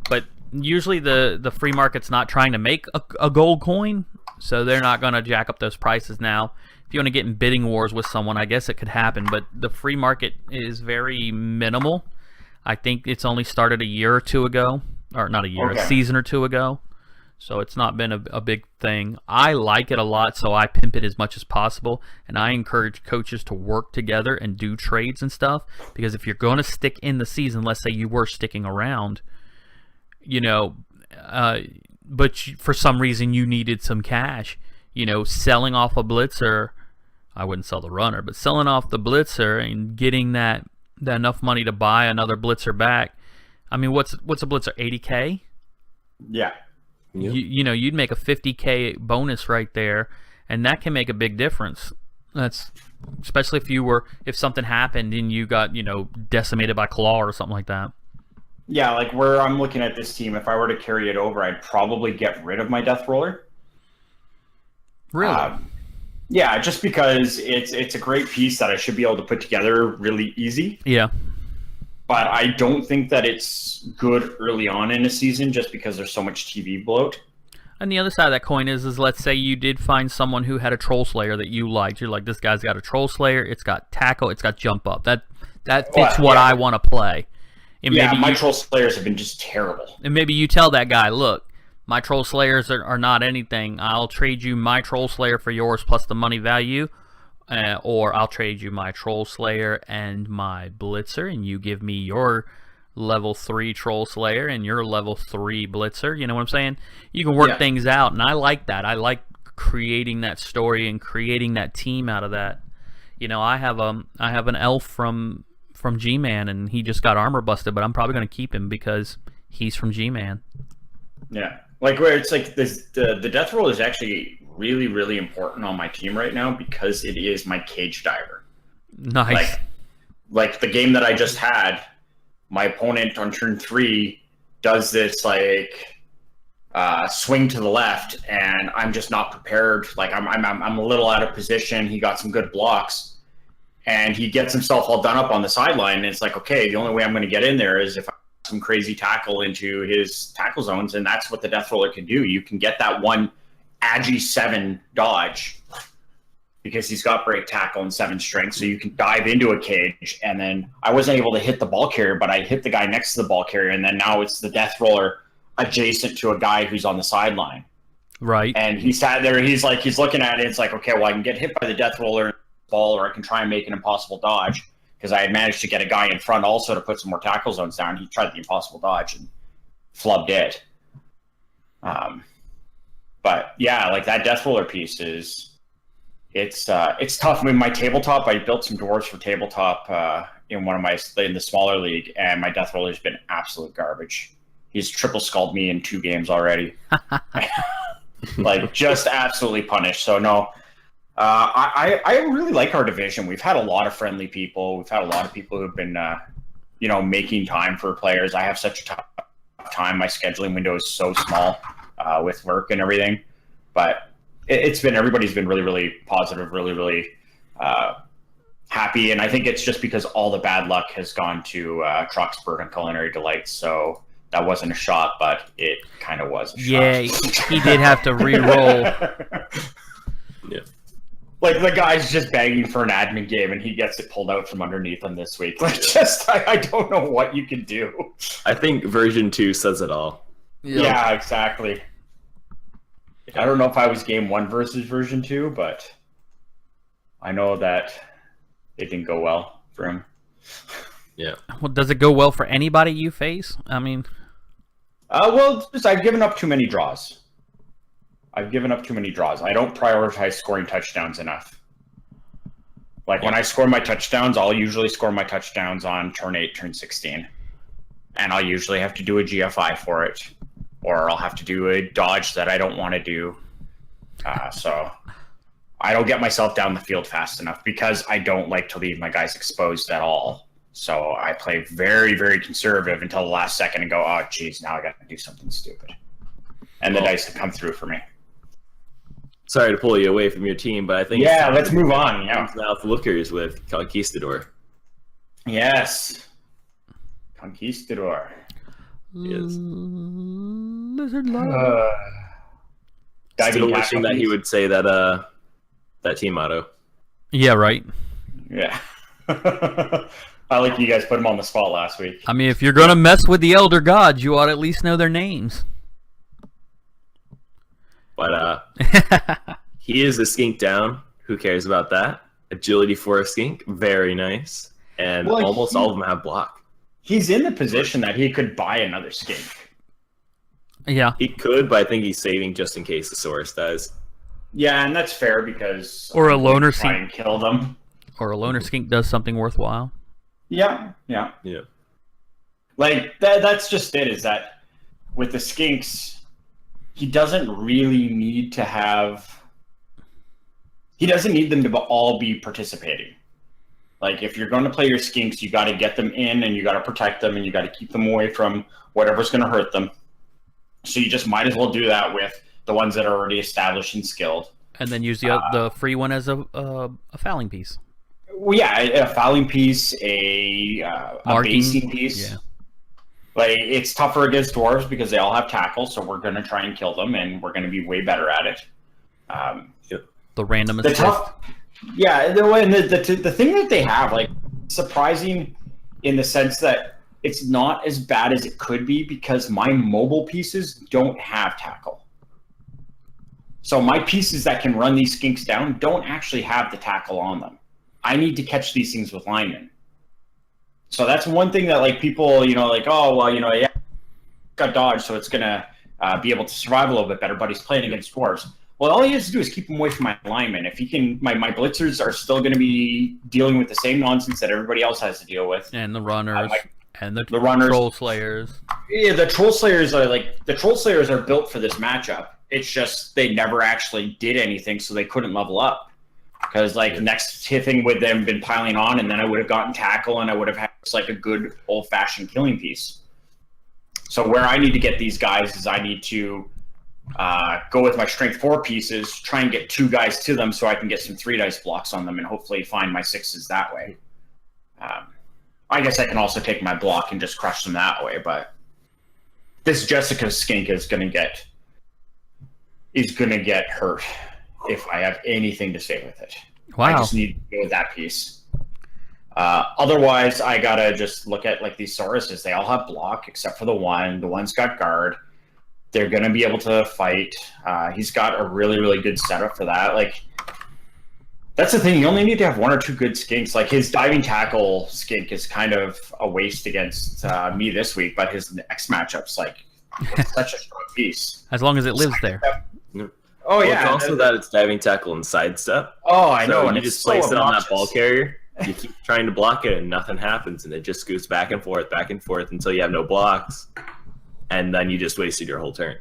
But usually the free market's not trying to make a gold coin, so they're not going to jack up those prices now. If you want to get in bidding wars with someone, I guess it could happen, but the free market is very minimal. I think it's only started a year or two ago, or not a year, a season or two ago. So it's not been a big thing. I like it a lot, so I pimp it as much as possible, and I encourage coaches to work together and do trades and stuff, because if you're going to stick in the season, let's say you were sticking around, but for some reason you needed some cash, selling off a blitzer, I wouldn't sell the runner, but selling off the blitzer and getting that enough money to buy another blitzer back. I mean, what's a blitzer, $80K? Yeah. You'd make a $50K bonus right there, and that can make a big difference. That's especially if something happened and you got decimated by claw or something like that. Yeah, like where I'm looking at this team, if I were to carry it over, I'd probably get rid of my Death Roller. Really? Yeah, just because it's a great piece that I should be able to put together really easy. Yeah. But I don't think that it's good early on in a season just because there's so much TV bloat. And the other side of that coin is let's say you did find someone who had a Troll Slayer that you liked. You're like, this guy's got a Troll Slayer, it's got tackle, it's got jump up. That fits what I want to play. And my Troll Slayers have been just terrible. And maybe you tell that guy, look, my Troll Slayers are not anything. I'll trade you my Troll Slayer for yours plus the money value. Or I'll trade you my Troll Slayer and my Blitzer, and you give me your level 3 Troll Slayer and your level 3 Blitzer. You know what I'm saying? You can work things out, and I like that. I like creating that story and creating that team out of that. I have an elf from G-Man, and he just got armor busted, but I'm probably going to keep him because he's from G-Man. Yeah, like where it's like the Death Roll is actually really, really important on my team right now because it is my cage diver. Nice. Like the game that I just had, my opponent on turn 3 does this swing to the left, and I'm just not prepared. Like I'm a little out of position. He got some good blocks, and he gets himself all done up on the sideline. And it's like, okay, the only way I'm going to get in there is if I put some crazy tackle into his tackle zones, and that's what the Death Roller can do. You can get that one Agi 7 dodge because he's got break tackle and 7 strength, so you can dive into a cage. And then I wasn't able to hit the ball carrier, but I hit the guy next to the ball carrier, and then now it's the Death Roller adjacent to a guy who's on the sideline. Right. And he sat there, he's looking at it, it's like, okay, well, I can get hit by the Death Roller ball, or I can try and make an impossible dodge, because I had managed to get a guy in front also to put some more tackle zones down. He tried the impossible dodge and flubbed it. But yeah, like that Death Roller piece it's tough. I mean, my tabletop, I built some dwarves for tabletop in the smaller league, and my death roller's been absolute garbage. He's triple skulled me in 2 games already. Like, just absolutely punished. So no, I really like our division. We've had a lot of friendly people. We've had a lot of people who've been making time for players. I have such a tough time. My scheduling window is so small with work and everything, but everybody's been really, really positive, really, really happy, and I think it's just because all the bad luck has gone to Troxburg and Culinary Delights. So that wasn't a shot, but it kind of was a shot. Yeah, he did have to re-roll. Yeah. Like, the guy's just begging for an admin game, and he gets it pulled out from underneath him this week. Like, I don't know what you can do. I think version 2 says it all. Yeah, exactly. I don't know if I was game 1 versus version 2, but I know that it didn't go well for him. Yeah. Well, does it go well for anybody you face? I mean... I've given up too many draws. I don't prioritize scoring touchdowns enough. Like, when I score my touchdowns, I'll usually score my touchdowns on turn 8, turn 16. And I'll usually have to do a GFI for it. Or I'll have to do a dodge that I don't want to do. So I don't get myself down the field fast enough because I don't like to leave my guys exposed at all. So I play very, very conservative until the last second and go, oh, geez, now I got to do something stupid. And the dice have come through for me. Sorry to pull you away from your team, but I think let's move on. Yeah. Mouth Lookers with Conquistador. Yes. Conquistador. Yes. Lizard love. Still wishing that he would say that team motto. Yeah, right. Yeah. I like you guys put him on the spot last week. I mean, if you're going to mess with the Elder Gods, you ought to at least know their names. But he is a skink down. Who cares about that? Agility for a skink, very nice. And almost all of them have block. He's in the position that he could buy another skink. Yeah. He could, but I think he's saving just in case the Saurus does. Yeah, and that's fair because... Or a loner try skink. and kill them. Or a loner skink does something worthwhile. Yeah. Like, that's just it, is that with the skinks, he doesn't really need to have... He doesn't need them to all be participating. Like, if you're going to play your skinks, you got to get them in, and you got to protect them, and you got to keep them away from whatever's going to hurt them. So you just might as well do that with the ones that are already established and skilled. And then use the free one as a fouling piece. Well, yeah, a fouling piece, a basing piece. Yeah. Like, it's tougher against dwarves because they all have tackle, so we're going to try and kill them, and we're going to be way better at it. The random assist. Yeah, the thing that they have, like, surprising in the sense that it's not as bad as it could be because my mobile pieces don't have tackle. So my pieces that can run these skinks down don't actually have the tackle on them. I need to catch these things with linemen. So that's one thing that, like, people, like, oh, well, yeah, got dodge, so it's going to be able to survive a little bit better, but he's playing against dwarves. Well, all he has to do is keep him away from my linemen. If he can, my blitzers are still going to be dealing with the same nonsense that everybody else has to deal with. And the runners. And the runners. Troll Slayers. Yeah, the Troll Slayers are built for this matchup. It's just they never actually did anything, so they couldn't level up. Because, next thing would them been piling on, and then I would have gotten tackle, and I would have had a good old-fashioned killing piece. So where I need to get these guys is I need to go with my strength 4 pieces, try and get 2 guys to them so I can get some 3 dice blocks on them and hopefully find my 6s that way. I guess I can also take my block and just crush them that way, but this Jessica skink is gonna get hurt if I have anything to say with it. Wow. I just need to go with that piece. Otherwise, I gotta just look at these Sauruses. They all have block except for the one. The one's got guard. They're gonna be able to fight. He's got a really, really good setup for that. That's the thing. You only need to have 1 or 2 good skinks. His diving tackle skink is kind of a waste against me this week, but his next matchup's it's such a strong piece. As long as it lives there. Oh, Well, yeah. it's also that it's diving tackle and sidestep. Oh, I So know. you And just it's place so it on that obnoxious. ball carrier. You keep trying to block it, and nothing happens, and it just scoots back and forth until you have no blocks, and then you just wasted your whole turn.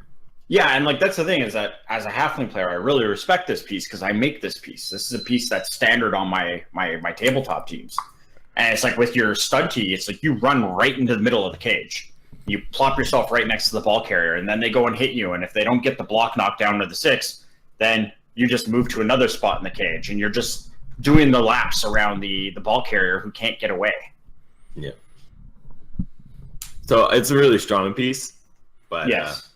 Yeah, and like that's the thing is that as a halfling player, I really respect this piece because I make this piece. This is a piece that's standard on my tabletop teams. And it's like with your stud key, it's like you run right into the middle of the cage. You plop yourself right next to the ball carrier, and then they go and hit you. And if they don't get the block knocked down to the 6, then you just move to another spot in the cage, and you're just doing the laps around the ball carrier who can't get away. Yeah. So it's a really strong piece, but Yes.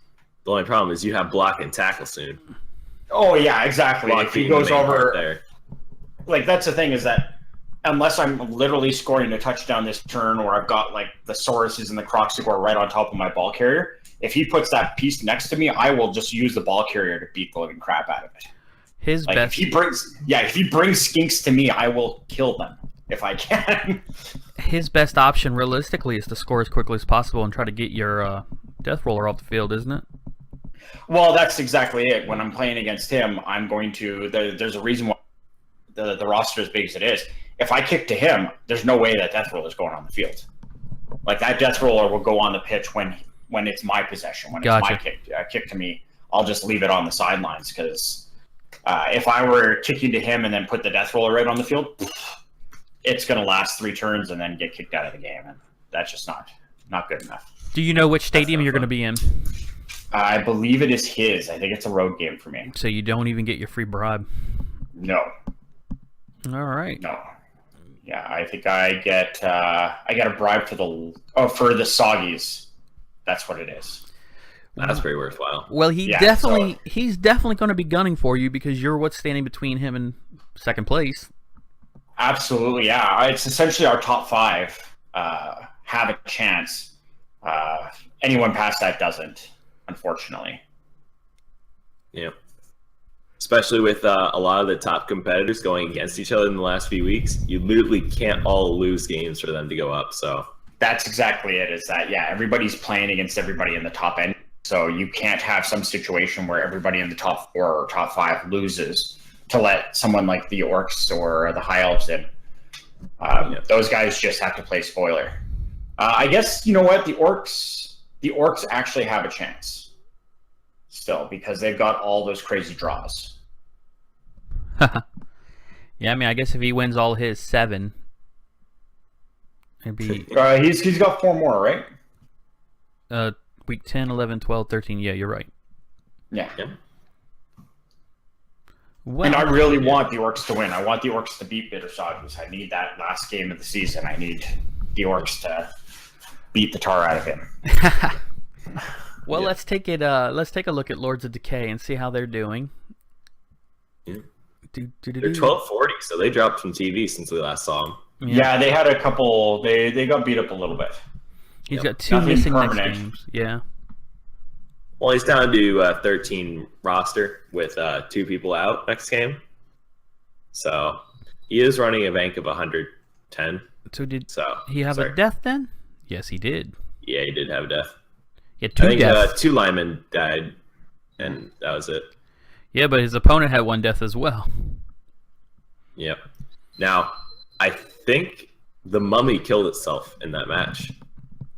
the only problem is you have block and tackle soon. Oh yeah, exactly. Block If he being the goes main part over, there. like that's the thing is that unless I'm literally scoring a touchdown this turn, or I've got like the Sauruses and the Croxigore right on top of my ball carrier, if he puts that piece next to me, I will just use the ball carrier to beat the living crap out of it. His Like best. if he brings skinks to me, I will kill them if I can. His best option, realistically, is to score as quickly as possible and try to get your death roller off the field, isn't it? Well, that's exactly it. When I'm playing against him, I'm going to. There's a reason why the roster is as big as it is. If I kick to him, there's no way that death roller is going on the field. Like that death roller will go on the pitch when it's my possession. When it's my kick to me, I'll just leave it on the sidelines because if I were kicking to him and then put the death roller right on the field, it's going to last 3 turns and then get kicked out of the game, and that's just not good enough. Do you know which stadium you're going to be in? I believe it is his. I think it's a road game for me. So you don't even get your free bribe. No. All right. No. Yeah, I think I get a bribe for the Soggies. That's what it is. That's pretty worthwhile. Well, he's definitely going to be gunning for you because you're what's standing between him and second place. Absolutely, yeah. It's essentially our top 5 have a chance. Anyone past that doesn't, unfortunately. Yeah. Especially with a lot of the top competitors going against each other in the last few weeks, you literally can't all lose games for them to go up. So that's exactly it. Is that everybody's playing against everybody in the top end, so you can't have some situation where everybody in the top 4 or top 5 loses to let someone like the Orcs or the High Elves in. Those guys just have to play spoiler. I guess you know what the Orcs actually have a chance. Still, because they've got all those crazy draws. Yeah, I mean, I guess if he wins all his 7, it'd be... He's got 4 more, right? Week 10, 11, 12, 13. Yeah, you're right. Yeah. Well, and I really want the Orcs to win. I want the Orcs to beat Bitter Soggies. I need that last game of the season. I need the Orcs to beat the tar out of him. Well, let's take a look at Lords of Decay and see how they're doing. Yeah. They're 1240, so they dropped from TV since we last saw them. Yeah, they had a couple. They got beat up a little bit. He's got 2 Nothing missing next permanent. games. Yeah. Well, he's down to 13 roster with 2 people out next game. So he is running a bank of 110. So did So he have a death then? Yes, he did. Yeah, he did have a death. He had 2 I think deaths. 2 linemen died, and that was it. Yeah, but his opponent had 1 death as well. Yep. Now, I think the mummy killed itself in that match.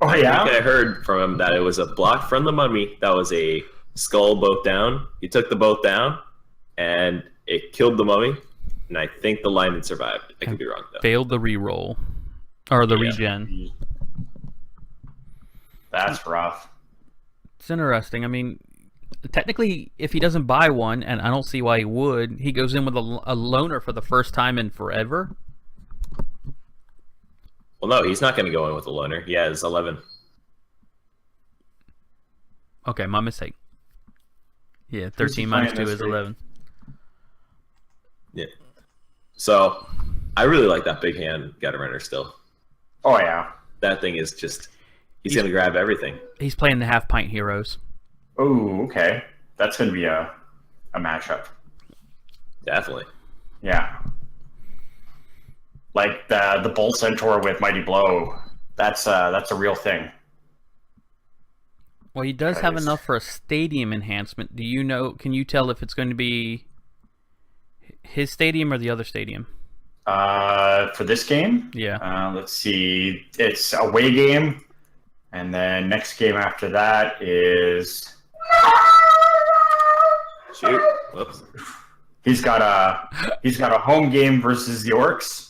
Oh yeah. I think I heard from him that it was a block from the mummy. That was a skull both down. He took the both down, and it killed the mummy. And I think the lineman survived. I could be wrong though. Failed the reroll or the regen. That's rough. It's interesting. I mean, technically, if he doesn't buy one, and I don't see why he would, he goes in with a loner for the first time in forever. Well, no, he's not going to go in with a loner. He has 11. Okay, my mistake. Yeah, 13 minus 2 is 11. Yeah. So, I really like that big hand gutter runner still. Oh yeah. That thing is just... He's going to grab everything. He's playing the half-pint heroes. Oh, okay. That's going to be a matchup. Definitely. Yeah. Like the Bull Centaur with Mighty Blow. That's a real thing. Well, he does have enough for a stadium enhancement. Do you know? Can you tell if it's going to be his stadium or the other stadium? For this game? Yeah. Let's see. It's away game, and then next game after that is. Shoot. Whoops. He's got a home game versus the Orcs.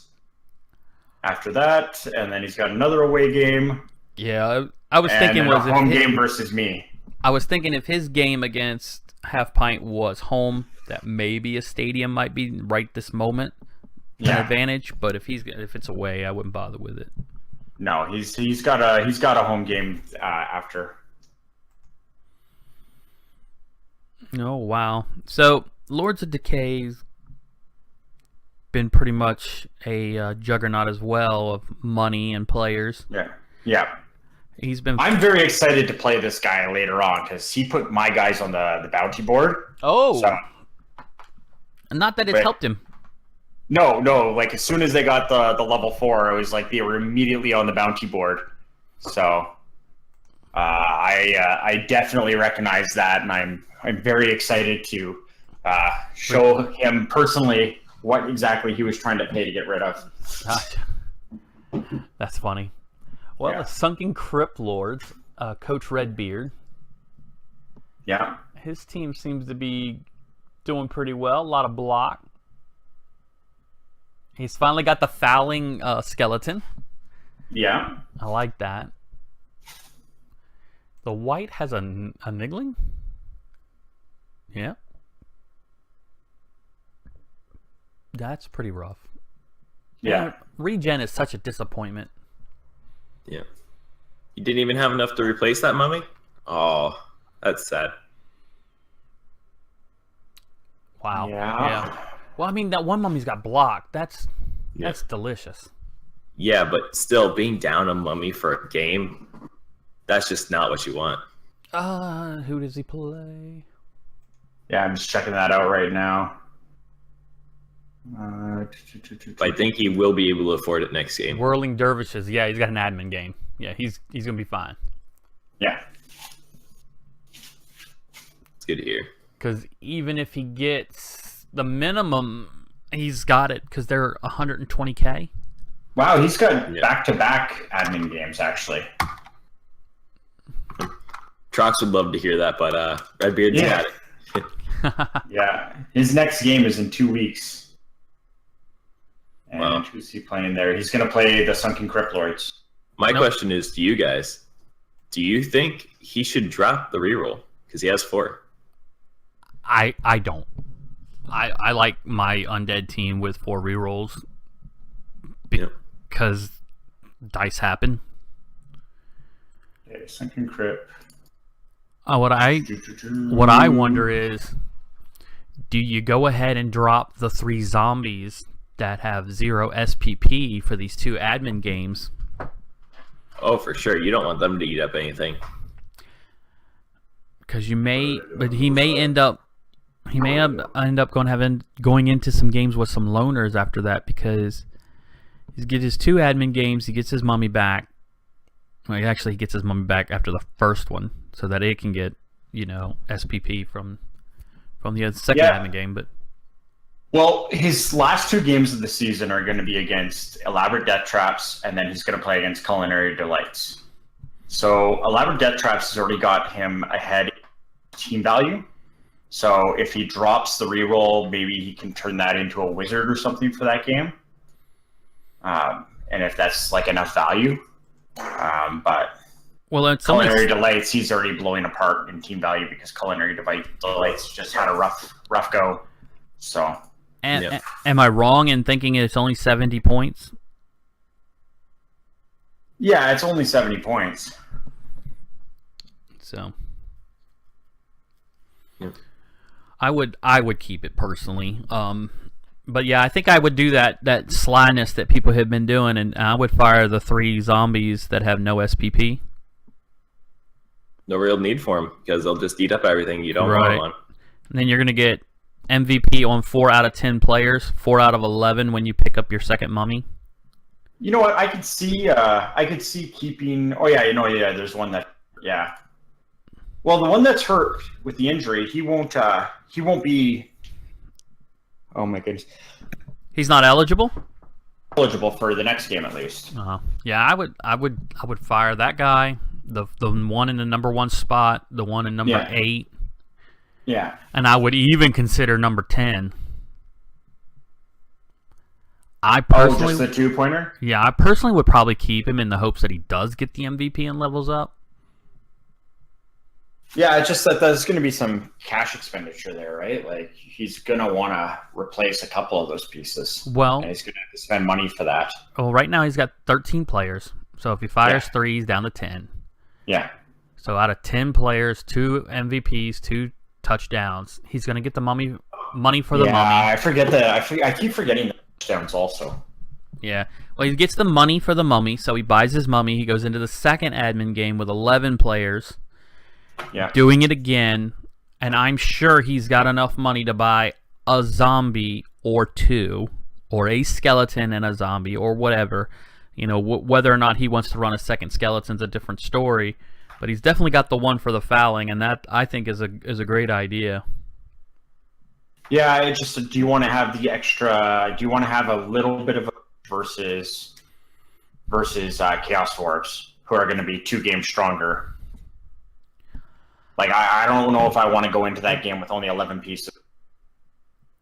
After that, and then he's got another away game. Yeah, I was thinking was a home game versus me. I was thinking if his game against Half Pint was home, that maybe a stadium might be right this moment an advantage. But if it's away, I wouldn't bother with it. No, he's got a home game after. Oh wow! So Lords of Decay's been pretty much a juggernaut as well of money and players. Yeah. He's been. I'm very excited to play this guy later on because he put my guys on the bounty board. Oh. So, not that it's helped him. No. Like as soon as they got the level 4, it was like they were immediately on the bounty board. So, I definitely recognize that, and I'm very excited to show him personally what exactly he was trying to pay to get rid of. That's funny. Well, the Sunken Crypt Lords, Coach Redbeard. Yeah. His team seems to be doing pretty well. A lot of block. He's finally got the fouling skeleton. Yeah. I like that. The white has a niggling? Yeah. That's pretty rough. Yeah. Regen is such a disappointment. Yeah. You didn't even have enough to replace that mummy? Oh, that's sad. Wow. Yeah. Well, I mean, that one mummy's got blocked. That's delicious. Yeah, but still, being down a mummy for a game, that's just not what you want. Who does he play? Yeah, I'm just checking that out right now. I think he will be able to afford it next game. Whirling Dervishes. Yeah, he's got an admin game. Yeah, he's gonna be fine. Yeah, it's good to hear. Because even if he gets the minimum, he's got it because they're 120K. Wow, he's got back-to-back admin games actually. Trox would love to hear that, but Redbeard's got it. Yeah, his next game is in 2 weeks. And who's he playing there? He's going to play the Sunken Crypt Lords. My question is to you guys: do you think he should drop the reroll because he has 4? I don't. I like my undead team with 4 rerolls because dice happen. Okay, Sunken Crypt. What I wonder is, do you go ahead and drop the 3 zombies that have 0 SPP for these 2 admin games? Oh, for sure. You don't want them to eat up anything. Because he may end up going into some games with some loners after that because he gets his 2 admin games, he gets his mummy back. Well, he gets his mummy back after the first one, so that it can get, SPP from the second admin game. But well, his last 2 games of the season are going to be against Elaborate Death Traps, and then he's going to play against Culinary Delights. So Elaborate Death Traps has already got him ahead in team value. So if he drops the reroll, maybe he can turn that into a wizard or something for that game. And if that's like enough value. But it's Culinary Delights, he's already blowing apart in team value because Culinary Delights just had a rough go. So, am I wrong in thinking it's only 70 points? Yeah, it's only 70 points. So, I would keep it personally. But yeah, I think I would do that slyness that people have been doing, and I would fire the 3 zombies that have no SPP. No real need for them because they'll just eat up everything you don't want. And then you're going to get MVP on 4 out of 10 players, 4 out of 11 when you pick up your second mummy. You know what? I could see keeping. Oh yeah, there's one that. Yeah. Well, the one that's hurt with the injury, he won't be. Oh my goodness. He's not eligible. Eligible for the next game at least. Yeah, I would fire that guy. The one in the number 1 spot, the one in number 8. Yeah. And I would even consider number 10. I personally, just the 2-pointer? Yeah, I personally would probably keep him in the hopes that he does get the MVP and levels up. Yeah, it's just that there's going to be some cash expenditure there, right? Like, he's going to want to replace a couple of those pieces. Well, and he's going to have to spend money for that. Well, right now he's got 13 players. So if he fires 3, he's down to 10. Yeah. So out of 10 players, 2 MVPs, 2 touchdowns, he's going to get the money for the mummy. I forget that. I keep forgetting the touchdowns also. Yeah. Well, he gets the money for the mummy, so he buys his mummy. He goes into the second admin game with 11 players. Yeah. Doing it again, and I'm sure he's got enough money to buy a zombie or 2, or a skeleton and a zombie, or whatever. You know, whether or not he wants to run a second skeleton's a different story, but he's definitely got the one for the fouling, and that I think is a great idea. Yeah, it just, do you want to have the extra? Do you want to have a little bit of a versus Chaos Dwarves, who are going to be 2 games stronger? Like, I don't know if I want to go into that game with only 11 pieces.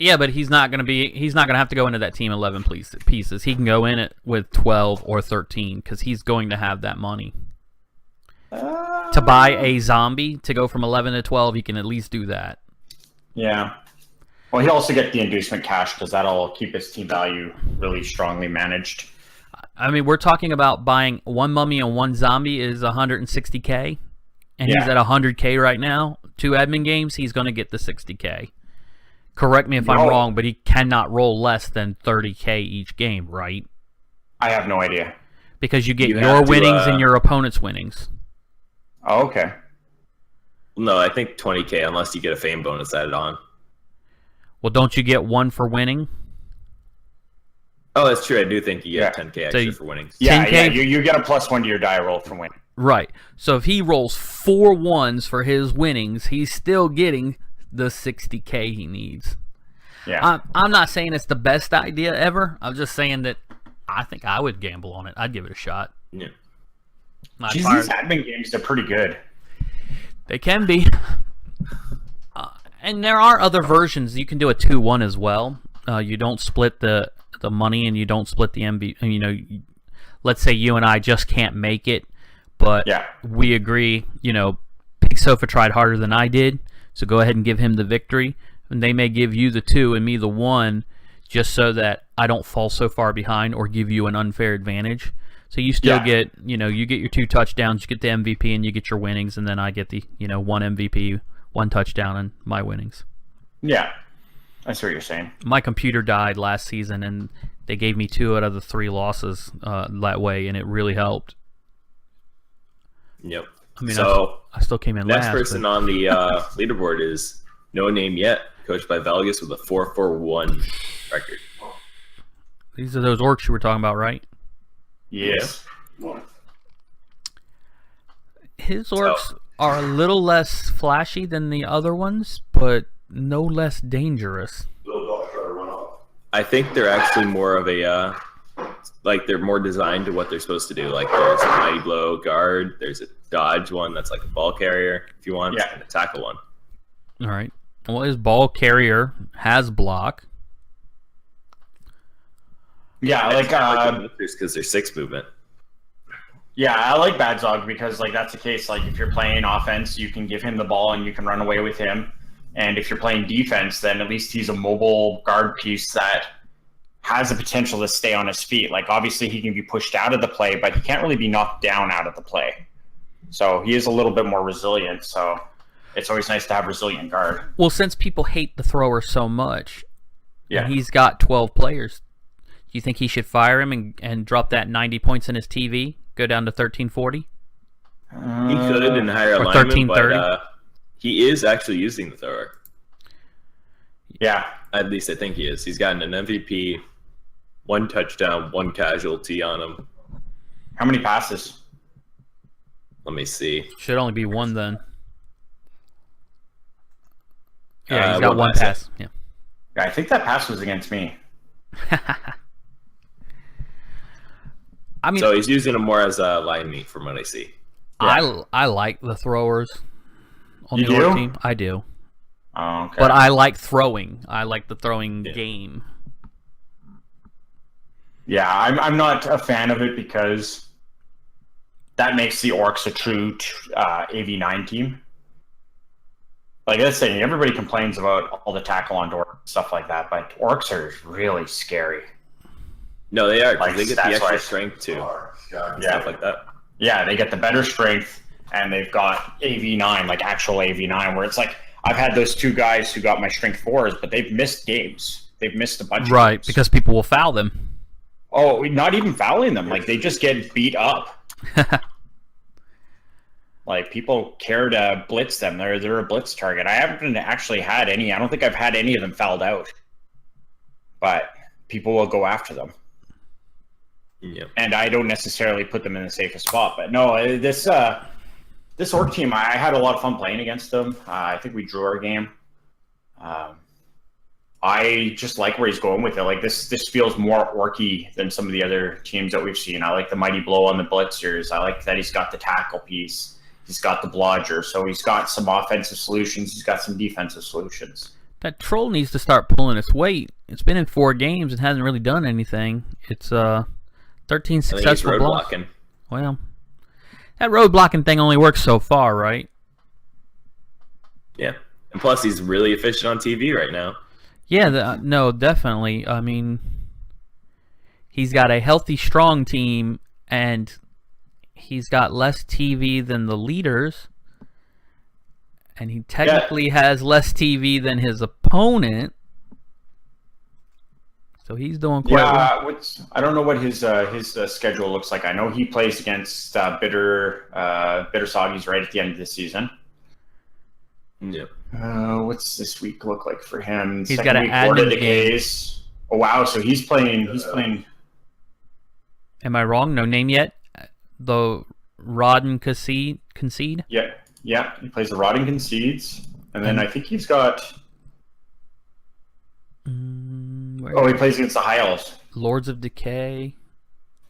Yeah, but he's not going to have to go into that team 11 pieces. He can go in it with 12 or 13 because he's going to have that money. To buy a zombie, to go from 11 to 12, he can at least do that. Yeah. Well, he'll also get the inducement cash because that'll keep his team value really strongly managed. I mean, we're talking about buying 1 mummy and 1 zombie is 160K. And he's at 100K right now. 2 admin games, he's going to get the 60K. Correct me if I'm wrong, but he cannot roll less than 30K each game, right? I have no idea. Because you get your winnings and your opponent's winnings. Oh, okay. No, I think 20K unless you get a fame bonus added on. Well, don't you get 1 for winning? Oh, that's true. I do think you get 10K extra for winnings. Yeah, you get a +1 to your die roll from winning. Right. So if he rolls 4 1s for his winnings, he's still getting the 60K he needs. Yeah. I'm not saying it's the best idea ever. I'm just saying that I think I would gamble on it. I'd give it a shot. Yeah. These admin games are pretty good. They can be. And there are other versions. You can do a 2-1 as well. You don't split the money and you don't split the MB. You know, let's say you and I just can't make it. But we agree, you know, Pigsofa tried harder than I did, so go ahead and give him the victory. And they may give you the 2 and me the 1, just so that I don't fall so far behind or give you an unfair advantage. So you still get, you know, you get your 2 touchdowns, you get the MVP, and you get your winnings, and then I get the, you know, 1 MVP, 1 touchdown, and my winnings. Yeah, I see what you're saying. My computer died last season, and they gave me 2 out of the 3 losses that way, and it really helped. Yep. I mean, so I still came in last. Next person on the leaderboard is No Name Yet, coached by Valgus with a 4-4-1 record. These are those orcs you were talking about, right? Yes. His orcs are a little less flashy than the other ones, but no less dangerous. I think they're actually more of a like they're more designed to what they're supposed to do. Like there's a mighty blow guard, there's a dodge one that's like a ball carrier if you want, and a tackle one. All right. Well, his ball carrier has block. Yeah, I like because they're 6 movement. Yeah, I like Badzog because like that's the case. Like if you're playing offense, you can give him the ball and you can run away with him. And if you're playing defense, then at least he's a mobile guard piece that has the potential to stay on his feet. Like obviously he can be pushed out of the play, but he can't really be knocked down out of the play. So he is a little bit more resilient. So it's always nice to have resilient guard. Well, since people hate the thrower so much, and he's got 12 players, do you think he should fire him and drop that 90 points in his TV, go down to 1340? He could in higher alignment, but he is actually using the thrower. Yeah. At least I think he is. He's gotten an MVP, 1 touchdown, 1 casualty on him. How many passes? Let me see. Should only be 1 then. Yeah, he's got one pass. Yeah. I think that pass was against me. I mean, so he's using him more as a line meat from what I see. Yeah. I like the throwers on the Orc team. I do. Oh, okay. But I like throwing. I like the throwing game. Yeah, I'm not a fan of it because that makes the Orcs a true AV9 team. Like that's saying, everybody complains about all the tackle on door stuff like that, but Orcs are really scary. No, they are. Like, they get the extra strength too. Stuff like that. Yeah, they get the better strength, and they've got AV9, like actual AV9, where it's like I've had those two guys who got my strength 4s, but they've missed games. They've missed a bunch of games. Because people will foul them. Oh, not even fouling them. Like, they just get beat up. Like, people care to blitz them. They're a blitz target. I haven't actually had any. I don't think I've had any of them fouled out. But people will go after them. Yeah. And I don't necessarily put them in the safest spot. But no, this Orc team, I had a lot of fun playing against them. I think we drew our game. I just like where he's going with it. Like this feels more Orky than some of the other teams that we've seen. I like the mighty blow on the blitzers. I like that he's got the tackle piece. He's got the blodger. So he's got some offensive solutions. He's got some defensive solutions. That troll needs to start pulling its weight. It's been in 4 games and hasn't really done anything. It's 13 successful blocks. Well, that road blocking thing only works so far, right? Yeah. And plus, he's really efficient on TV right now. Yeah, no, definitely. I mean, he's got a healthy, strong team, and he's got less TV than the leaders, and he technically has less TV than his opponent. So he's doing quite well. I don't know what his schedule looks like. I know he plays against Bitter Soggies right at the end of the season. Yep. What's this week look like for him? He's got an admin game. Oh wow! So he's playing. Am I wrong? No name yet. The Rod and Concede. Yeah. He plays the Rod and Concedes, and then I think he's got. He plays against the High Elves. Lords of Decay.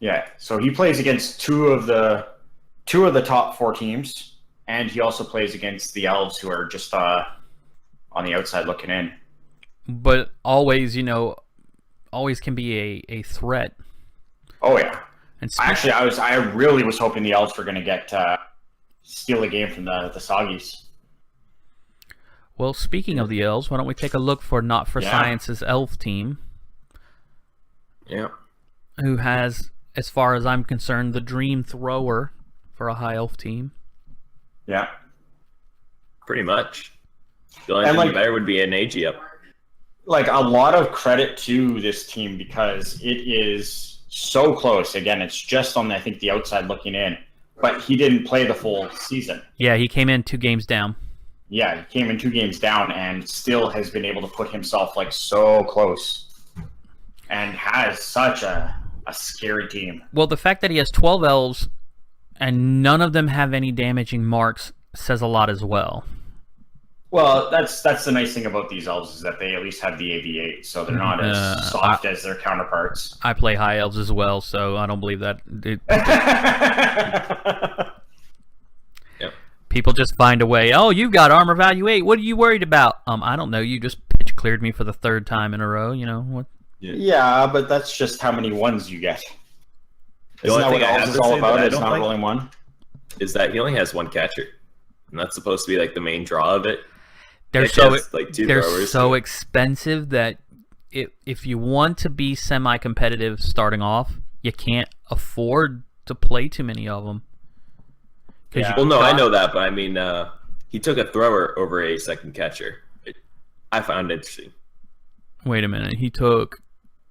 Yeah, so he plays against two of the top 4 teams, and he also plays against the Elves, who are just on the outside looking in. But always, always can be a threat. Oh yeah. And actually, I really was hoping the Elves were going to steal a game from the Soggies. Well, speaking of the Elves, why don't we take a look for Not for Science's Elf team? Yeah. Who has, as far as I'm concerned, the dream thrower for a high elf team. Yeah. Pretty much. The only thing better would be an AG up. Like, a lot of credit to this team because it is so close. Again, it's just on, I think, the outside looking in. But he didn't play the full season. Yeah, he came in 2 games down. Yeah, he came in 2 games down and still has been able to put himself like so close and has such a scary team. Well, the fact that he has 12 elves and none of them have any damaging marks says a lot as well. Well, that's the nice thing about these elves is that they at least have the AV8, so they're not as soft as their counterparts. I play high elves as well, so I don't believe that. Yep. People just find a way. Oh, you've got armor value 8. What are you worried about? I don't know. You just pitch cleared me for the 3rd time in a row. What? Yeah, but that's just how many ones you get. Isn't that what elves is all about? It's not rolling one. Is that he only has 1 catcher, and that's supposed to be like the main draw of it. They're so expensive that if you want to be semi-competitive starting off, you can't afford to play too many of them. Yeah. I know that, but I mean, he took a thrower over a 2nd catcher. I found it interesting. Wait a minute, he took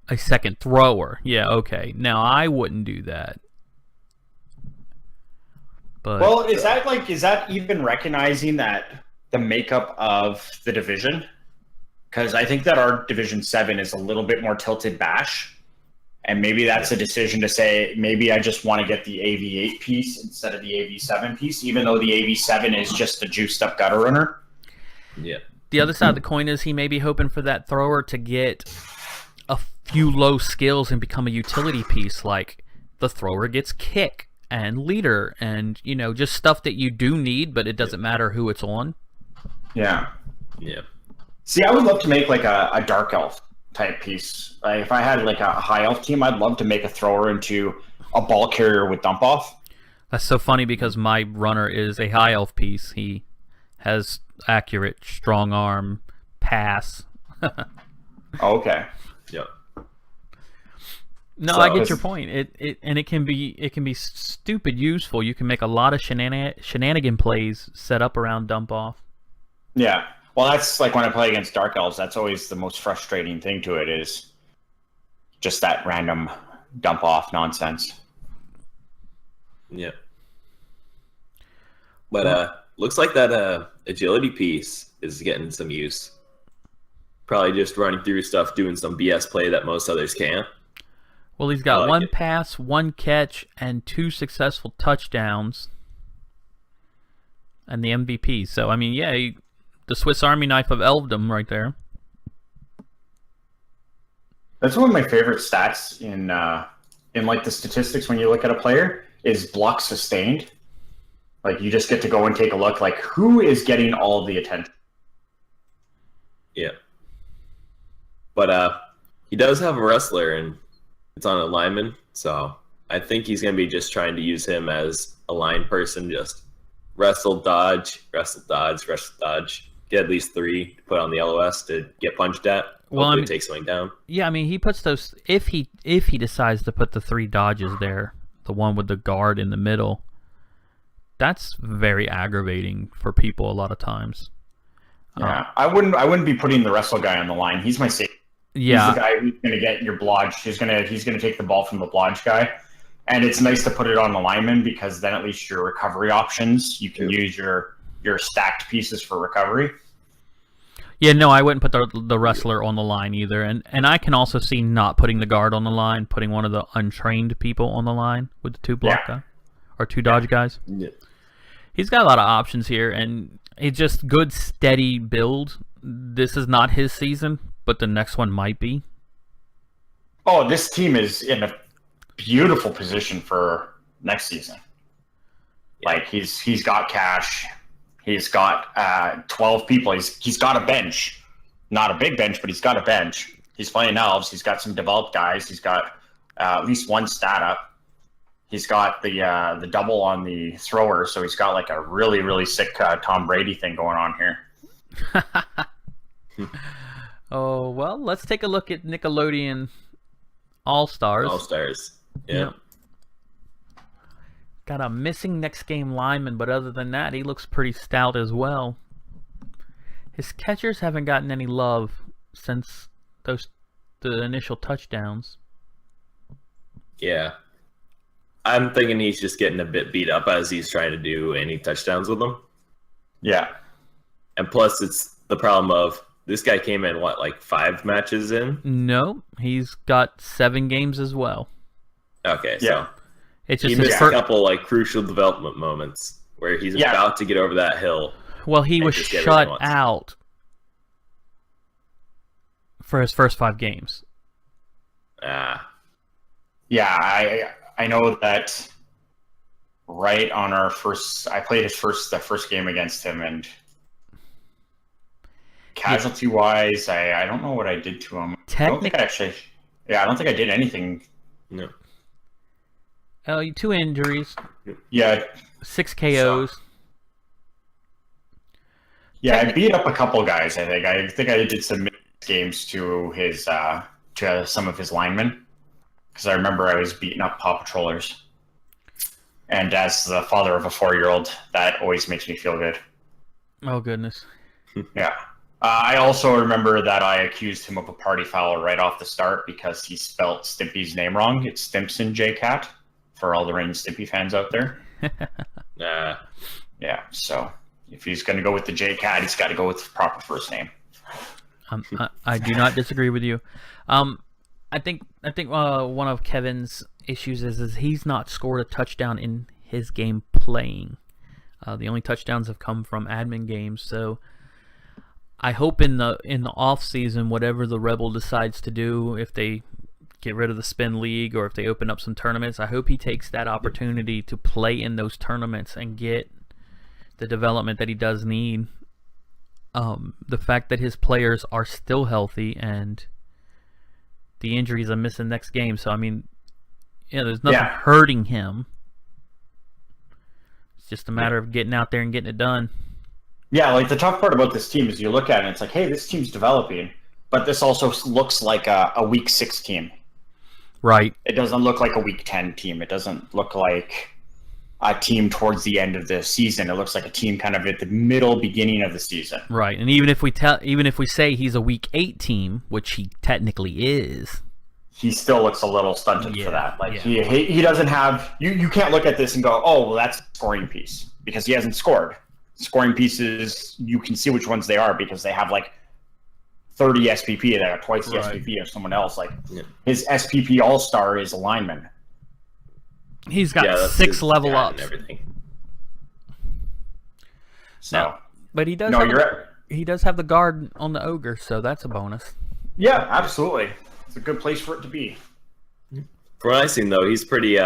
a 2nd thrower. Yeah, okay. Now I wouldn't do that. But well, is that even recognizing that the makeup of the division? Because I think that our Division 7 is a little bit more tilted bash. And maybe that's a decision to say, maybe I just want to get the AV8 piece instead of the AV7 piece, even though the AV7 is just a juiced up gutter runner. Yeah. the other side of the coin is he may be hoping for that thrower to get a few low skills and become a utility piece, like the thrower gets kick and leader and, just stuff that you do need, but it doesn't matter who it's on. Yeah. Yeah. See, I would love to make like a dark elf type piece. Like, if I had like a high elf team, I'd love to make a thrower into a ball carrier with dump off. That's so funny because my runner is a high elf piece. He has accurate, strong arm, pass. Okay. Yep. No, I get your point. It can be stupid useful. You can make a lot of shenanigan plays set up around dump off. Yeah. Well, that's like when I play against Dark Elves, that's always the most frustrating thing to it is just that random dump off nonsense. Yeah. But looks like that agility piece is getting some use. Probably just running through stuff, doing some BS play that most others can't. Well, he's got one pass, one catch, and 2 successful touchdowns, and the MVP. So, I mean, yeah, the Swiss Army knife of elfdom right there. That's one of my favorite stats in like the statistics when you look at a player is block sustained. Like, you just get to go and take a look, like, who is getting all the attention? Yeah. But he does have a wrestler, and it's on a lineman, so I think he's going to be just trying to use him as a line person, just wrestle, dodge, wrestle, dodge, wrestle, dodge. Get at least 3 to put on the LOS to get punched at. Hopefully take something down. Yeah, I mean, he puts those, if he decides to put the 3 dodges there, the one with the guard in the middle, that's very aggravating for people a lot of times. Yeah, I wouldn't be putting the wrestle guy on the line. He's my safety. Yeah. He's the guy who's going to get your blodge. He's going to take the ball from the blodge guy. And it's nice to put it on the lineman because then at least your recovery options, you can use your stacked pieces for recovery. Yeah, no, I wouldn't put the wrestler on the line either. And I can also see not putting the guard on the line, putting one of the untrained people on the line with the 2 block guy or 2 dodge guys. Yeah. He's got a lot of options here, and it's just good, steady build. This is not his season, but the next one might be. Oh, this team is in a beautiful position for next season. Yeah. Like, he's got cash. He's got 12 people. He's got a bench. Not a big bench, but he's got a bench. He's playing elves. He's got some developed guys. He's got at least 1 stat up. He's got the double on the thrower, so he's got like a really, really sick Tom Brady thing going on here. Oh, well, let's take a look at Nickelodeon All-Stars. All-Stars, yeah. Got a missing next game lineman, but other than that, he looks pretty stout as well. His catchers haven't gotten any love since the initial touchdowns. Yeah. I'm thinking he's just getting a bit beat up as he's trying to do any touchdowns with them. Yeah. And plus, it's the problem of this guy came in, like 5 matches in? No, he's got 7 games as well. Okay, so it's just he missed a couple like crucial development moments where he's about to get over that hill. Well, he was shut out for his first 5 games. Yeah, I know that right on our first... I played the first game against him, and casualty-wise, I don't know what I did to him. I don't think I did anything. No. 2 injuries. Yeah. 6 KOs. Yeah, I beat up a couple guys, I think. I think I did some games to his to some of his linemen. Because I remember I was beating up Paw Patrollers. And as the father of a 4-year-old, that always makes me feel good. Oh, goodness. Yeah. I also remember that I accused him of a party foul right off the start because he spelt Stimpy's name wrong. It's Stimpson J Cat for all the Ren and Stimpy fans out there. Yeah, so if he's going to go with the J Cat, he's got to go with the proper first name. I do not disagree with you. I think one of Kevin's issues is he's not scored a touchdown in his game playing. The only touchdowns have come from admin games, so I hope in the off season, whatever the Rebel decides to do, if they get rid of the spin league or if they open up some tournaments, I hope he takes that opportunity to play in those tournaments and get the development that he does need. The fact that his players are still healthy and the injuries are missing next game, so I mean, there's nothing hurting him. It's just a matter of getting out there and getting it done. Yeah, like the tough part about this team is you look at it and it's like, hey, this team's developing, but this also looks like a week 6 team. Right. It doesn't look like a week 10 team. It doesn't look like a team towards the end of the season. It looks like a team kind of at the beginning of the season. Right. And even if we say he's a week 8 team, which he technically is, he still looks a little stunted for that. Like he doesn't have you can't look at this and go, "Oh, well that's a scoring piece," because he hasn't scored. Scoring pieces, you can see which ones they are because they have like 30 SPP that are twice the SPP of someone else. Like his SPP All-Star is a lineman. He's got 6 level ups. And everything. So, but he does. He does have the guard on the ogre, so that's a bonus. Yeah, absolutely. It's a good place for it to be. From what I've seen, though, he's pretty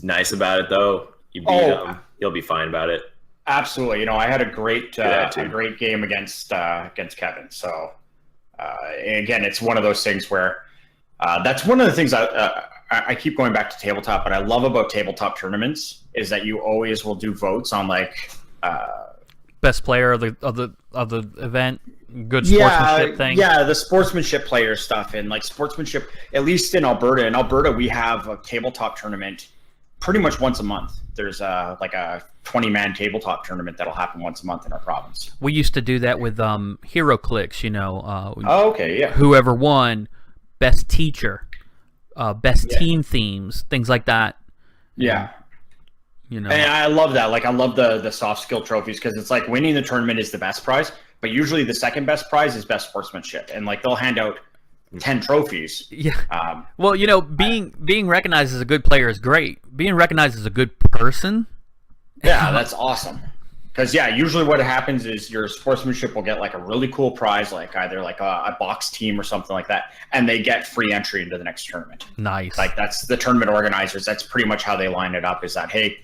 nice about it. Though you beat him, he'll be fine about it. Absolutely. I had a great game against Kevin. So again, it's one of those things where that's one of the things I keep going back to tabletop. But I love about tabletop tournaments is that you always will do votes on like best player of the event, good sportsmanship thing. Yeah, the sportsmanship player stuff and like sportsmanship. At least in Alberta. In Alberta, we have a tabletop tournament pretty much once a month. There's like a 20-man tabletop tournament that'll happen once a month in our province. We used to do that with Hero Clicks, whoever won, best teacher, best team themes, things like that. Yeah. And I love that. Like I love the soft skill trophies because it's like winning the tournament is the best prize, but usually the second best prize is best sportsmanship. And like they'll hand out 10 trophies. Yeah. Well, being recognized as a good player is great. Being recognized as a good person. Yeah, that's awesome. Because usually what happens is your sportsmanship will get like a really cool prize, like either like a box team or something like that, and they get free entry into the next tournament. Nice. Like that's the tournament organizers. That's pretty much how they line it up. Is that hey,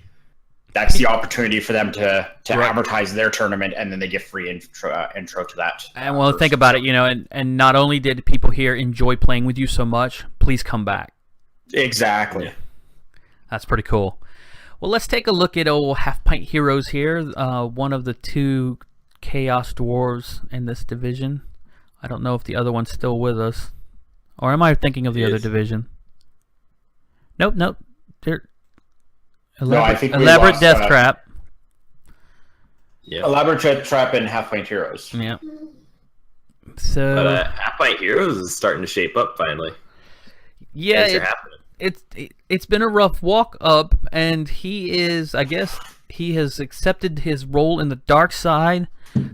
that's the opportunity for them to advertise their tournament, and then they get free intro to that. And well, think about it, and not only did people here enjoy playing with you so much, please come back. Exactly. That's pretty cool. Well, let's take a look at old Half Pint Heroes here, one of the 2 Chaos Dwarves in this division. I don't know if the other one's still with us. Or am I thinking of the other division? Nope. Elaborate Death Trap. Yeah. Elaborate Death Trap and Half Pint Heroes. Yeah. So. But Half Pint Heroes is starting to shape up finally. Yeah. It's been a rough walk up, and he has accepted his role in the dark side,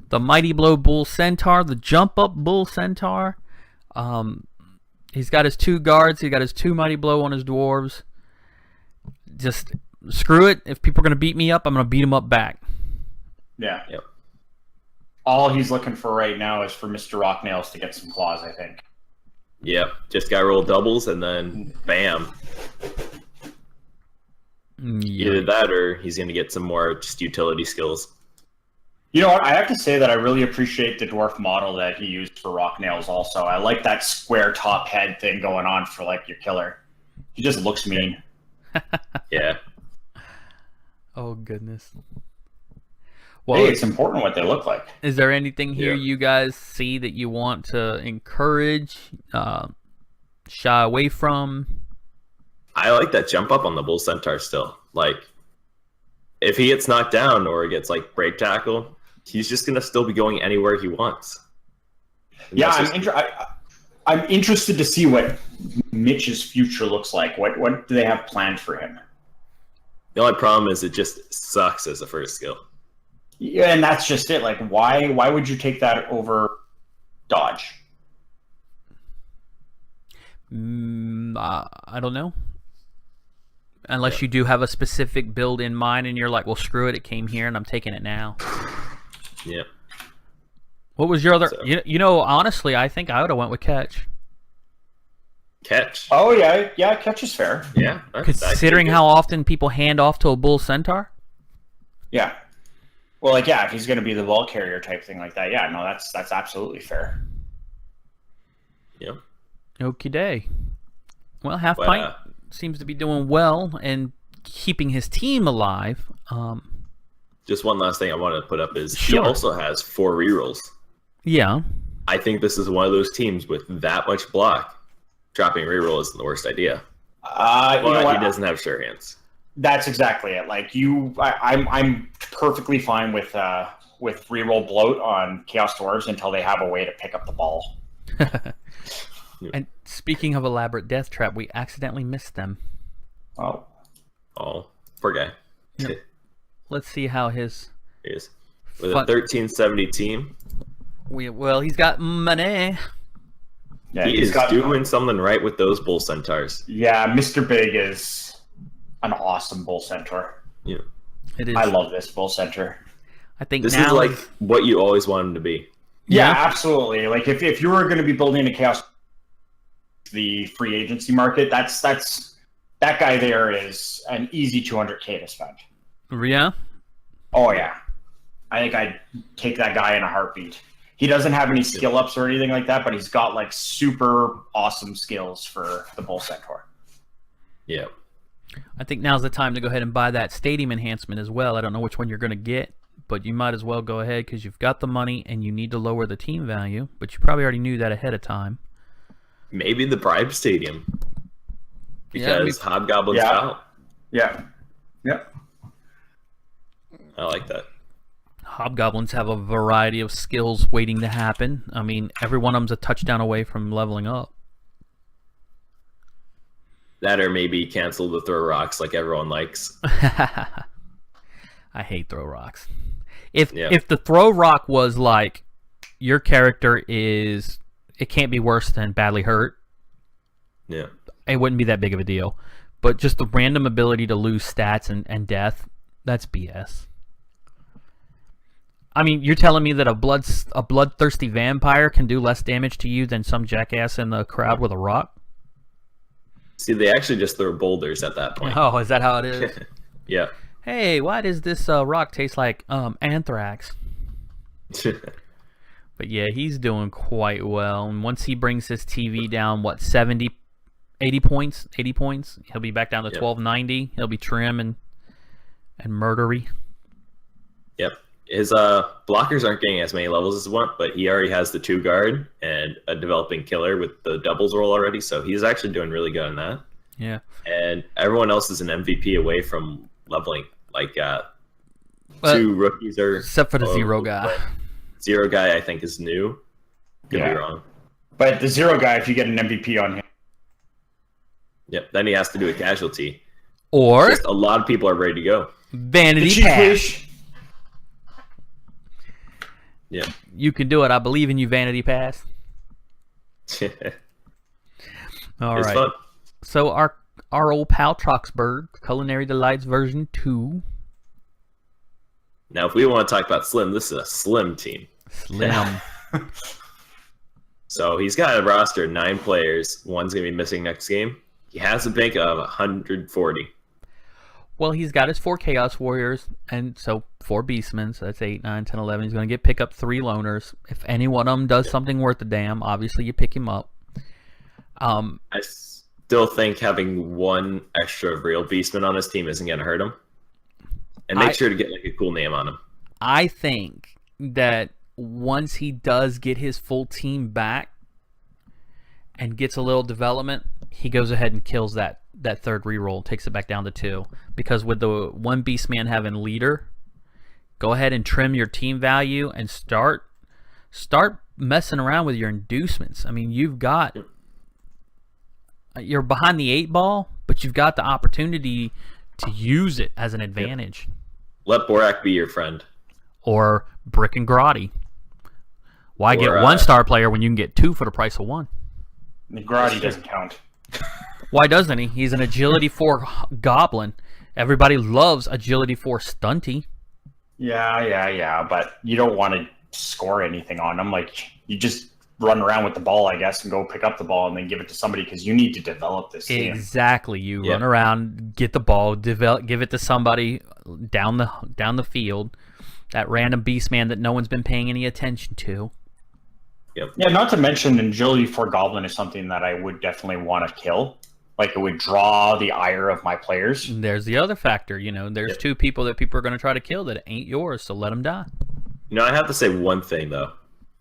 the Mighty Blow Bull Centaur, the Jump Up Bull Centaur. He's got his 2 guards, he got his 2 Mighty Blow on his dwarves. Just screw it. If people are going to beat me up, I'm going to beat them up back. Yeah. Yep. All he's looking for right now is for Mr. Rocknails to get some claws, I think. Yep. Just got to roll doubles and then bam. Either that or he's going to get some more just utility skills. You know what? I have to say that I really appreciate the dwarf model that he used for Rocknails also. I like that square top head thing going on for like your killer. He just looks mean. Yeah. Oh, goodness. Well, hey, it's important what they look like. Is there anything here you guys see that you want to encourage, shy away from? I like that jump up on the Bull Centaur still. Like, if he gets knocked down or gets like break tackle, he's just going to still be going anywhere he wants. And I'm interested to see what Mitch's future looks like. What do they have planned for him? The only problem is it just sucks as a first skill. Yeah, and that's just it. Like, why would you take that over dodge? I don't know. Unless you do have a specific build in mind and you're like, well, screw it, it came here and I'm taking it now. Yeah. What was your other? So- Honestly, I think I would have went with catch. Catch. Oh yeah, catch is fair. Yeah. Considering how often people hand off to a bull centaur. Yeah. Well, if he's going to be the ball carrier type thing like that, no, that's absolutely fair. Yeah. Okie day. Well, Half Pint seems to be doing well and keeping his team alive. Just one last thing I wanted to put up is Sure. he also has 4 rerolls. Yeah. I think this is one of those teams with that much block. Dropping reroll isn't the worst idea. You know what? He doesn't have sure hands. That's exactly it. Like I'm perfectly fine with reroll bloat on Chaos Dwarves until they have a way to pick up the ball. And speaking of elaborate death trap, we accidentally missed them. Oh, Poor guy. Yep. Let's see how his. He is. With a 1370 team. He's got money. yeah, He is doing something right with those bull centaurs. Yeah, Mr. Big is an awesome bull centaur. Yeah. It is. I love this bull centaur. I think This now is like what you always wanted him to be. Yeah, absolutely. Like if you were going to be building a Chaos, the free agency market, that's that guy there is an easy 200K to spend. Yeah. Oh yeah, I think I'd take that guy in a heartbeat. He doesn't have any skill ups or anything like that, but he's got like super awesome skills for the bull centaur. Yeah. I think now's the time to go ahead and buy that stadium enhancement as well. I don't know which one you're going to get, but you might as well go ahead because you've got the money and you need to lower the team value, but you probably already knew that ahead of time. Maybe the Bribe Stadium. Because Hobgoblin's out. Yeah. I like that. Hobgoblins have a variety of skills waiting to happen. I mean, every one of them's a touchdown away from leveling up. That or maybe cancel the throw rocks like everyone likes. I hate throw rocks. If the throw rock was like your character is, it can't be worse than badly hurt. Yeah. It wouldn't be that big of a deal. But just the random ability to lose stats and death, that's BS. I mean, you're telling me that a bloodthirsty vampire can do less damage to you than some jackass in the crowd with a rock? See, they actually just throw boulders at that point. Oh, is that how it is? Yeah. Hey, why does this rock taste like anthrax? But yeah, he's doing quite well. And once he brings his TV down, 80 points, he'll be back down to 1290. He'll be trim and murdery. Yep. His blockers aren't getting as many levels as one, but he already has the 2 guard and a developing killer with the doubles roll already, so he's actually doing really good on that. Yeah. And everyone else is an MVP away from leveling. Like 2 rookies are... Except for the Zero guy. Zero guy, I think, is new. Could be wrong. But the Zero guy, if you get an MVP on him... Yep, then he has to do a casualty. Or... Just a lot of people are ready to go. Vanity Pass. Yeah. You can do it. I believe in you, Vanity Pass. All right. Fun. So our old pal Troxburg, Culinary Delights version 2. Now, if we want to talk about Slim, this is a Slim team. Slim. So he's got a roster of 9 players. One's going to be missing next game. He has a bank of 140. Well, he's got his 4 Chaos Warriors, and so 4 Beastmen, so that's 8, 9, 10, 11. He's going to pick up 3 loners. If any one of them does something worth a damn, obviously you pick him up. I still think having 1 extra real Beastman on his team isn't going to hurt him. And make sure to get like a cool name on him. I think that once he does get his full team back and gets a little development, he goes ahead and kills that 3rd reroll, takes it back down to 2. Because with the 1 Beastman having leader, go ahead and trim your team value and start messing around with your inducements. I mean, you're behind the 8 ball, but you've got the opportunity to use it as an advantage. Yep. Let Borak be your friend. Or Brick and Grotti. Why get 1 star player when you can get 2 for the price of 1? Grotti doesn't count. Why doesn't he? He's an Agility 4 Goblin. Everybody loves Agility 4 Stunty. Yeah, but you don't want to score anything on them. Like, you just run around with the ball, I guess, and go pick up the ball and then give it to somebody because you need to develop this team. Exactly. You run around, get the ball, give it to somebody down the field, that random beast man that no one's been paying any attention to. Yep. Yeah, not to mention agility for Goblin is something that I would definitely want to kill. Like, it would draw the ire of my players. And there's the other factor, there's two people that people are going to try to kill that ain't yours, so let them die. I have to say one thing, though.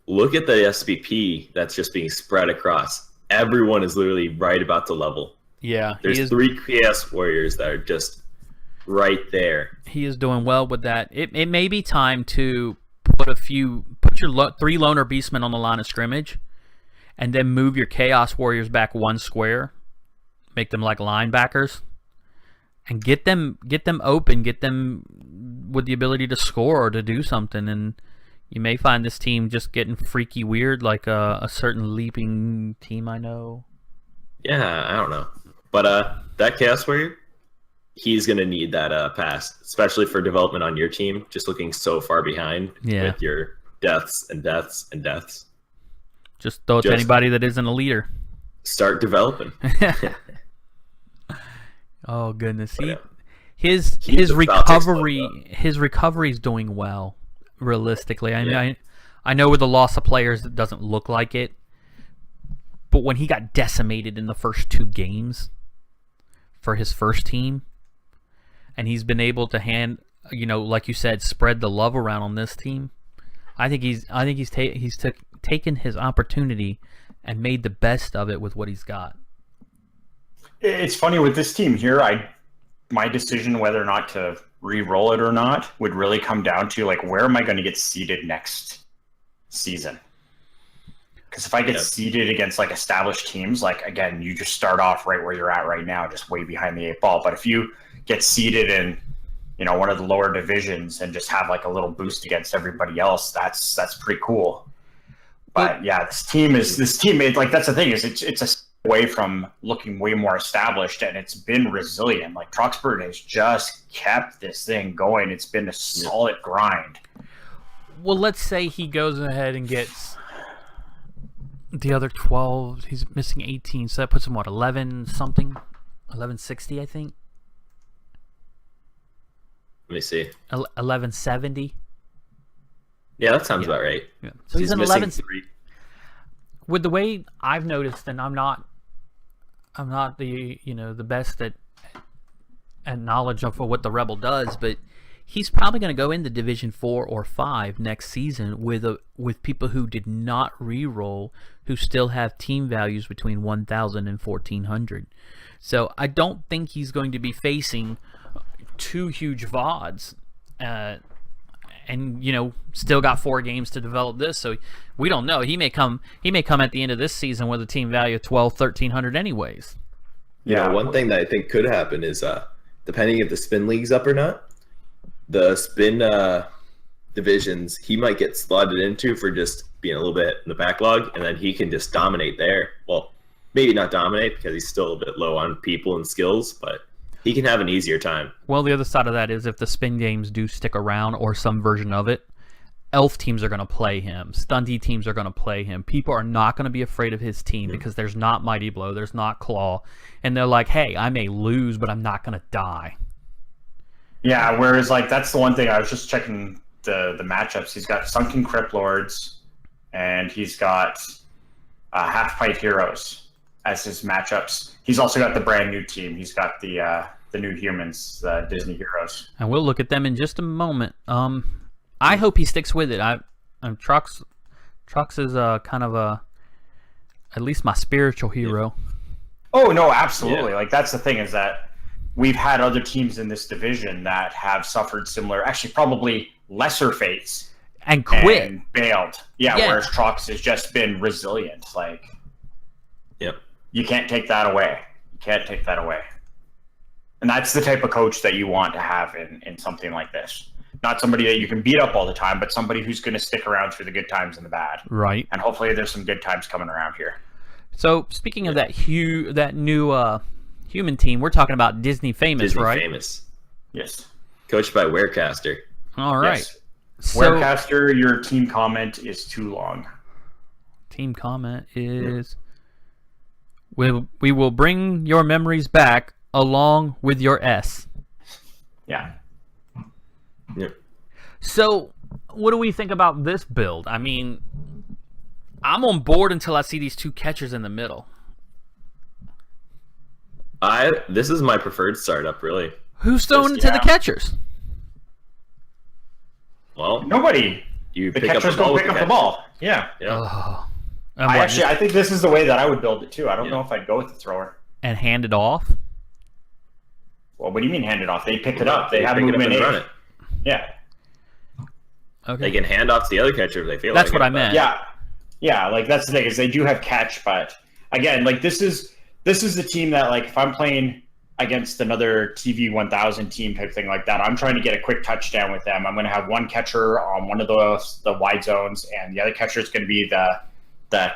Look at the SPP that's just being spread across. Everyone is literally right about the level. Yeah. There's 3 Chaos Warriors that are just right there. He is doing well with that. It may be time to put your 3 Loner Beastmen on the line of scrimmage and then move your Chaos Warriors back 1 square. Make them like linebackers. And get them open. Get them with the ability to score or to do something. And you may find this team just getting freaky weird, like a certain leaping team I know. Yeah, I don't know. But that Chaos Warrior, he's going to need that pass, especially for development on your team, just looking so far behind with your deaths and deaths and deaths. Just throw it to anybody that isn't a leader. Start developing. Oh, goodness. His recovery is doing well. Realistically, I know with the loss of players it doesn't look like it, but when he got decimated in the first 2 games for his first team, and he's been able to like you said, spread the love around on this team, I think he's taken his opportunity and made the best of it with what he's got. It's funny with this team here. My decision whether or not to re-roll it or not would really come down to, like, where am I going to get seeded next season? Because if I get seeded against, like, established teams, like, again, you just start off right where you're at right now, just way behind the 8 ball. But if you get seeded in, one of the lower divisions and just have, like, a little boost against everybody else, that's pretty cool. But yeah, this team, like, that's the thing, is it's a away from looking way more established, and it's been resilient. Like, Troxburg has just kept this thing going. It's been a solid grind. Well, let's say he goes ahead and gets the other 12. He's missing 18, so that puts him, 11 something? 1160, I think. Let me see. 1170. Yeah, that sounds about right. Yeah. So he's an 11. With the way I've noticed, and I'm not the the best at knowledge of what the Rebel does, but he's probably going to go into Division 4 or 5 next season with people who did not re-roll, who still have team values between 1,000 and 1,400. So I don't think he's going to be facing 2 huge VODs. And still got 4 games to develop this, so we don't know. He may come at the end of this season with a team value of 1,300 anyways. Yeah, one thing that I think could happen is depending if the spin league's up or not, the spin divisions he might get slotted into for just being a little bit in the backlog, and then he can just dominate there. Well, maybe not dominate because he's still a bit low on people and skills, but he can have an easier time. Well, the other side of that is if the spin games do stick around or some version of it, elf teams are going to play him. Stunty teams are going to play him. People are not going to be afraid of his team because there's not Mighty Blow, there's not Claw. And they're like, hey, I may lose, but I'm not going to die. Yeah, whereas, like, that's the one thing. I was just checking the matchups. He's got Sunken Crypt Lords, and he's got Half-Pint Heroes as his matchups. He's also got the brand new team. He's got the new humans, the Disney Heroes. And we'll look at them in just a moment. I hope he sticks with it. Trux is kind of at least my spiritual hero. Oh no, absolutely. Yeah. Like, that's the thing, is that we've had other teams in this division that have suffered similar, actually probably lesser fates, and quit and bailed. Yeah, whereas Trux has just been resilient. Like, you can't take that away. You can't take that away. And that's the type of coach that you want to have in something like this. Not somebody that you can beat up all the time, but somebody who's going to stick around through the good times and the bad. Right. And hopefully there's some good times coming around here. So, speaking of that new human team, we're talking about Disney Famous, right? Disney Famous. Yes. Coached by Warecaster. All right. Yes. Warecaster, your team comment is too long. Team comment is, we will bring your memories back along with your S. Yeah. Yep. So, what do we think about this build? I mean, I'm on board until I see these two catchers in the middle. This is my preferred startup, really. Who's throwing it to the catchers? Well, nobody. You the pick catchers up the ball go pick up the ball. Yeah. Oh. I think this is the way that I would build it too. I don't know if I'd go with the thrower. And hand it off? Well, what do you mean hand it off? They picked it up. They have movement and run it. Yeah. Okay. They can hand off to the other catcher if they feel That's like what it, I meant. Yeah, like that's the thing is they do have catch, but again, like this is the team that like if I'm playing against another TV 1000 team type thing like that, I'm trying to get a quick touchdown with them. I'm going to have one catcher on one of the wide zones, and the other catcher is going to be the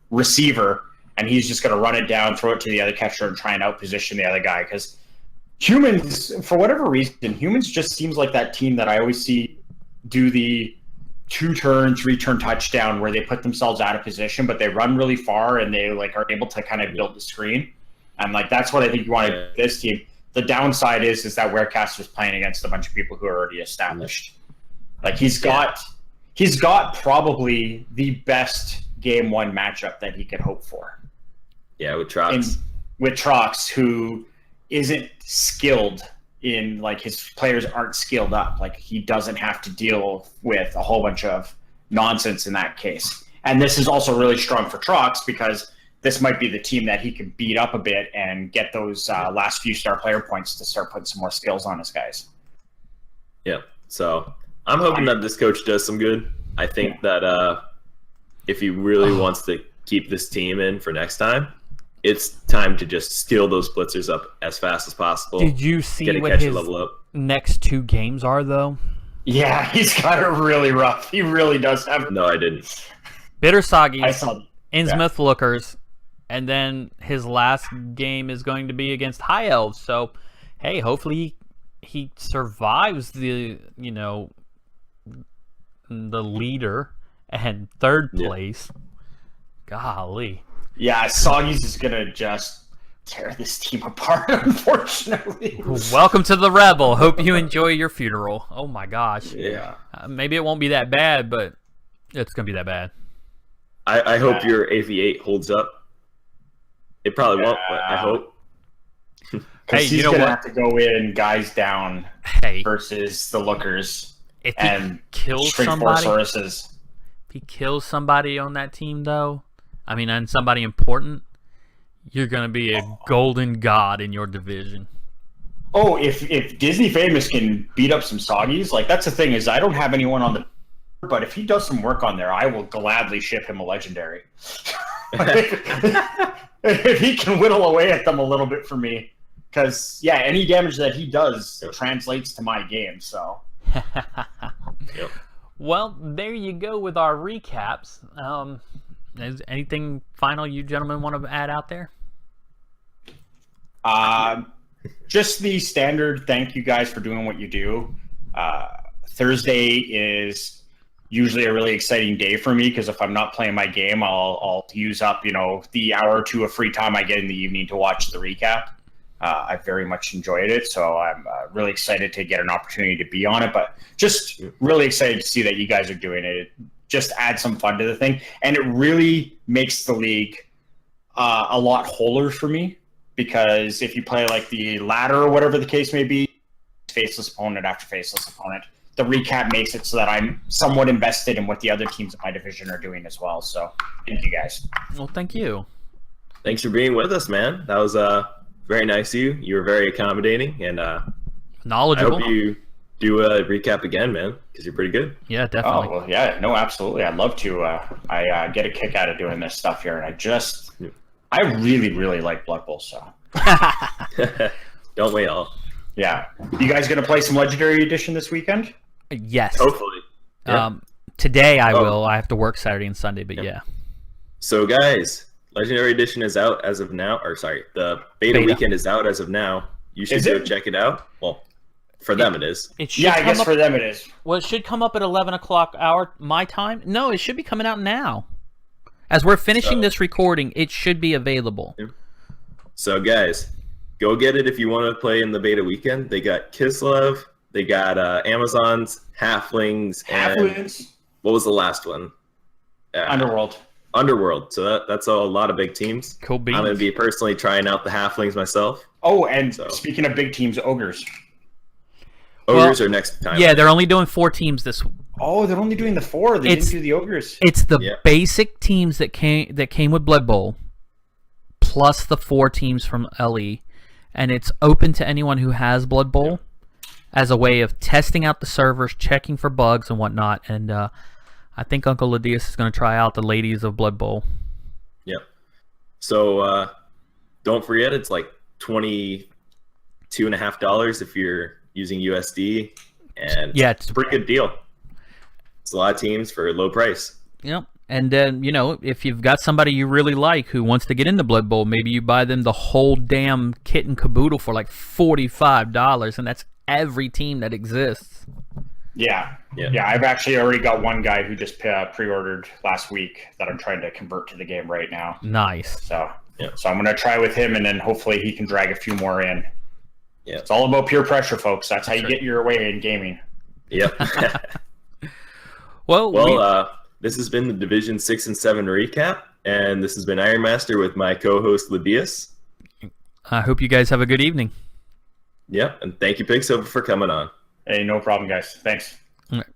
receiver, and he's just going to run it down, throw it to the other catcher, and try and outposition the other guy. Because humans, for whatever reason, humans just seems like that team that I always see do the 2-turn, 3-turn touchdown where they put themselves out of position, but they run really far and they like are able to kind of build the screen. And like that's what I think you want to do this team. The downside is that Warecaster's playing against a bunch of people who are already established. Like he's got probably the best game 1 matchup that he could hope for. Yeah, with Trox. With Trox, who isn't skilled in like his players aren't skilled up. Like he doesn't have to deal with a whole bunch of nonsense in that case. And this is also really strong for Trox because this might be the team that he can beat up a bit and get those last few star player points to start putting some more skills on his guys. Yeah. So I'm hoping that this coach does some good. I think that if he really wants to keep this team in for next time, it's time to just steal those blitzers up as fast as possible. Did you see what his next 2 games are, though? Yeah, he's got it really rough. He really does have. No, I didn't. Bitter Soggies, Innsmouth Lookers, and then his last game is going to be against High Elves. So, hey, hopefully he survives the leader and 3rd place. Golly. Yeah, Soggies is going to just tear this team apart, unfortunately. Welcome to the Rebel. Hope you enjoy your funeral. Oh, my gosh. Yeah. Maybe it won't be that bad, but it's going to be that bad. I hope your AV8 holds up. It probably won't, but I hope. Because he's going to have to go in guys down versus the Lookers and kills somebody. If he kills somebody on that team, though, and somebody important, you're going to be a golden god in your division. Oh, if Disney Famous can beat up some Soggies, like that's the thing is I don't have anyone on the but if he does some work on there, I will gladly ship him a legendary. If he can whittle away at them a little bit for me. Because, yeah, any damage that he does translates to my game, so. Yep. Well, there you go with our recaps. Is anything final you gentlemen want to add out there? Just the standard thank you guys for doing what you do. Thursday is usually a really exciting day for me because if I'm not playing my game, I'll use up, the hour or 2 of free time I get in the evening to watch the recap. I very much enjoyed it, so I'm really excited to get an opportunity to be on it, but just really excited to see that you guys are doing it. It just adds some fun to the thing, and it really makes the league a lot wholer for me because if you play like the ladder or whatever the case may be, faceless opponent after faceless opponent, the recap makes it so that I'm somewhat invested in what the other teams in my division are doing as well. So thank you guys. Well, thank you. Thanks for being with us, man. That was very nice of you. You were very accommodating and knowledgeable. I hope you do a recap again, man, because you're pretty good. Yeah, definitely. Oh, well, yeah, no, absolutely. I'd love to. I get a kick out of doing this stuff here, and I really, really like Blood Bowl, so. Don't we all? Yeah. You guys going to play some Legendary Edition this weekend? Yes. Hopefully. Yeah. Today I will. I have to work Saturday and Sunday, but yeah. So, guys, Legendary Edition is out as of now. Or, sorry, the beta weekend is out as of now. You should go check it out. Well, For them, it is. It should Yeah, I come guess up, for them it is. well, it should come up at 11 o'clock my time. No, it should be coming out now. As we're finishing this recording, it should be available. So, guys, go get it if you want to play in the beta weekend. They got Kislev, they got Amazon's, Halflings, and what was the last one? Underworld. Underworld. So that's a lot of big teams. Cool beans. I'm going to be personally trying out the Halflings myself. Oh, and speaking of big teams, Ogres. Ogres are next time. Yeah, they're only doing 4 teams this week. Oh, they're only doing the 4. They didn't do the Ogres. It's the basic teams that came with Blood Bowl, plus the 4 teams from LE, and it's open to anyone who has Blood Bowl as a way of testing out the servers, checking for bugs and whatnot. And I think Uncle Ledeas is going to try out the ladies of Blood Bowl. Yep. So don't forget, it's like $22.50 if you're using USD, and it's a pretty good deal. It's a lot of teams for a low price. Yep. And then, if you've got somebody you really like who wants to get into Blood Bowl, maybe you buy them the whole damn kit and caboodle for like $45, and that's every team that exists. Yeah. I've actually already got one guy who just pre-ordered last week that I'm trying to convert to the game right now. Nice. So I'm going to try with him, and then hopefully he can drag a few more in. Yeah. It's all about peer pressure, folks. That's how you get your way in gaming. Yep. Well, this has been the Division 6 and 7 recap, and this has been Iron Master with my co-host Ledeas. I hope you guys have a good evening. Yep, and thank you, Pigsofa, for coming on. Hey, no problem, guys. Thanks. All right.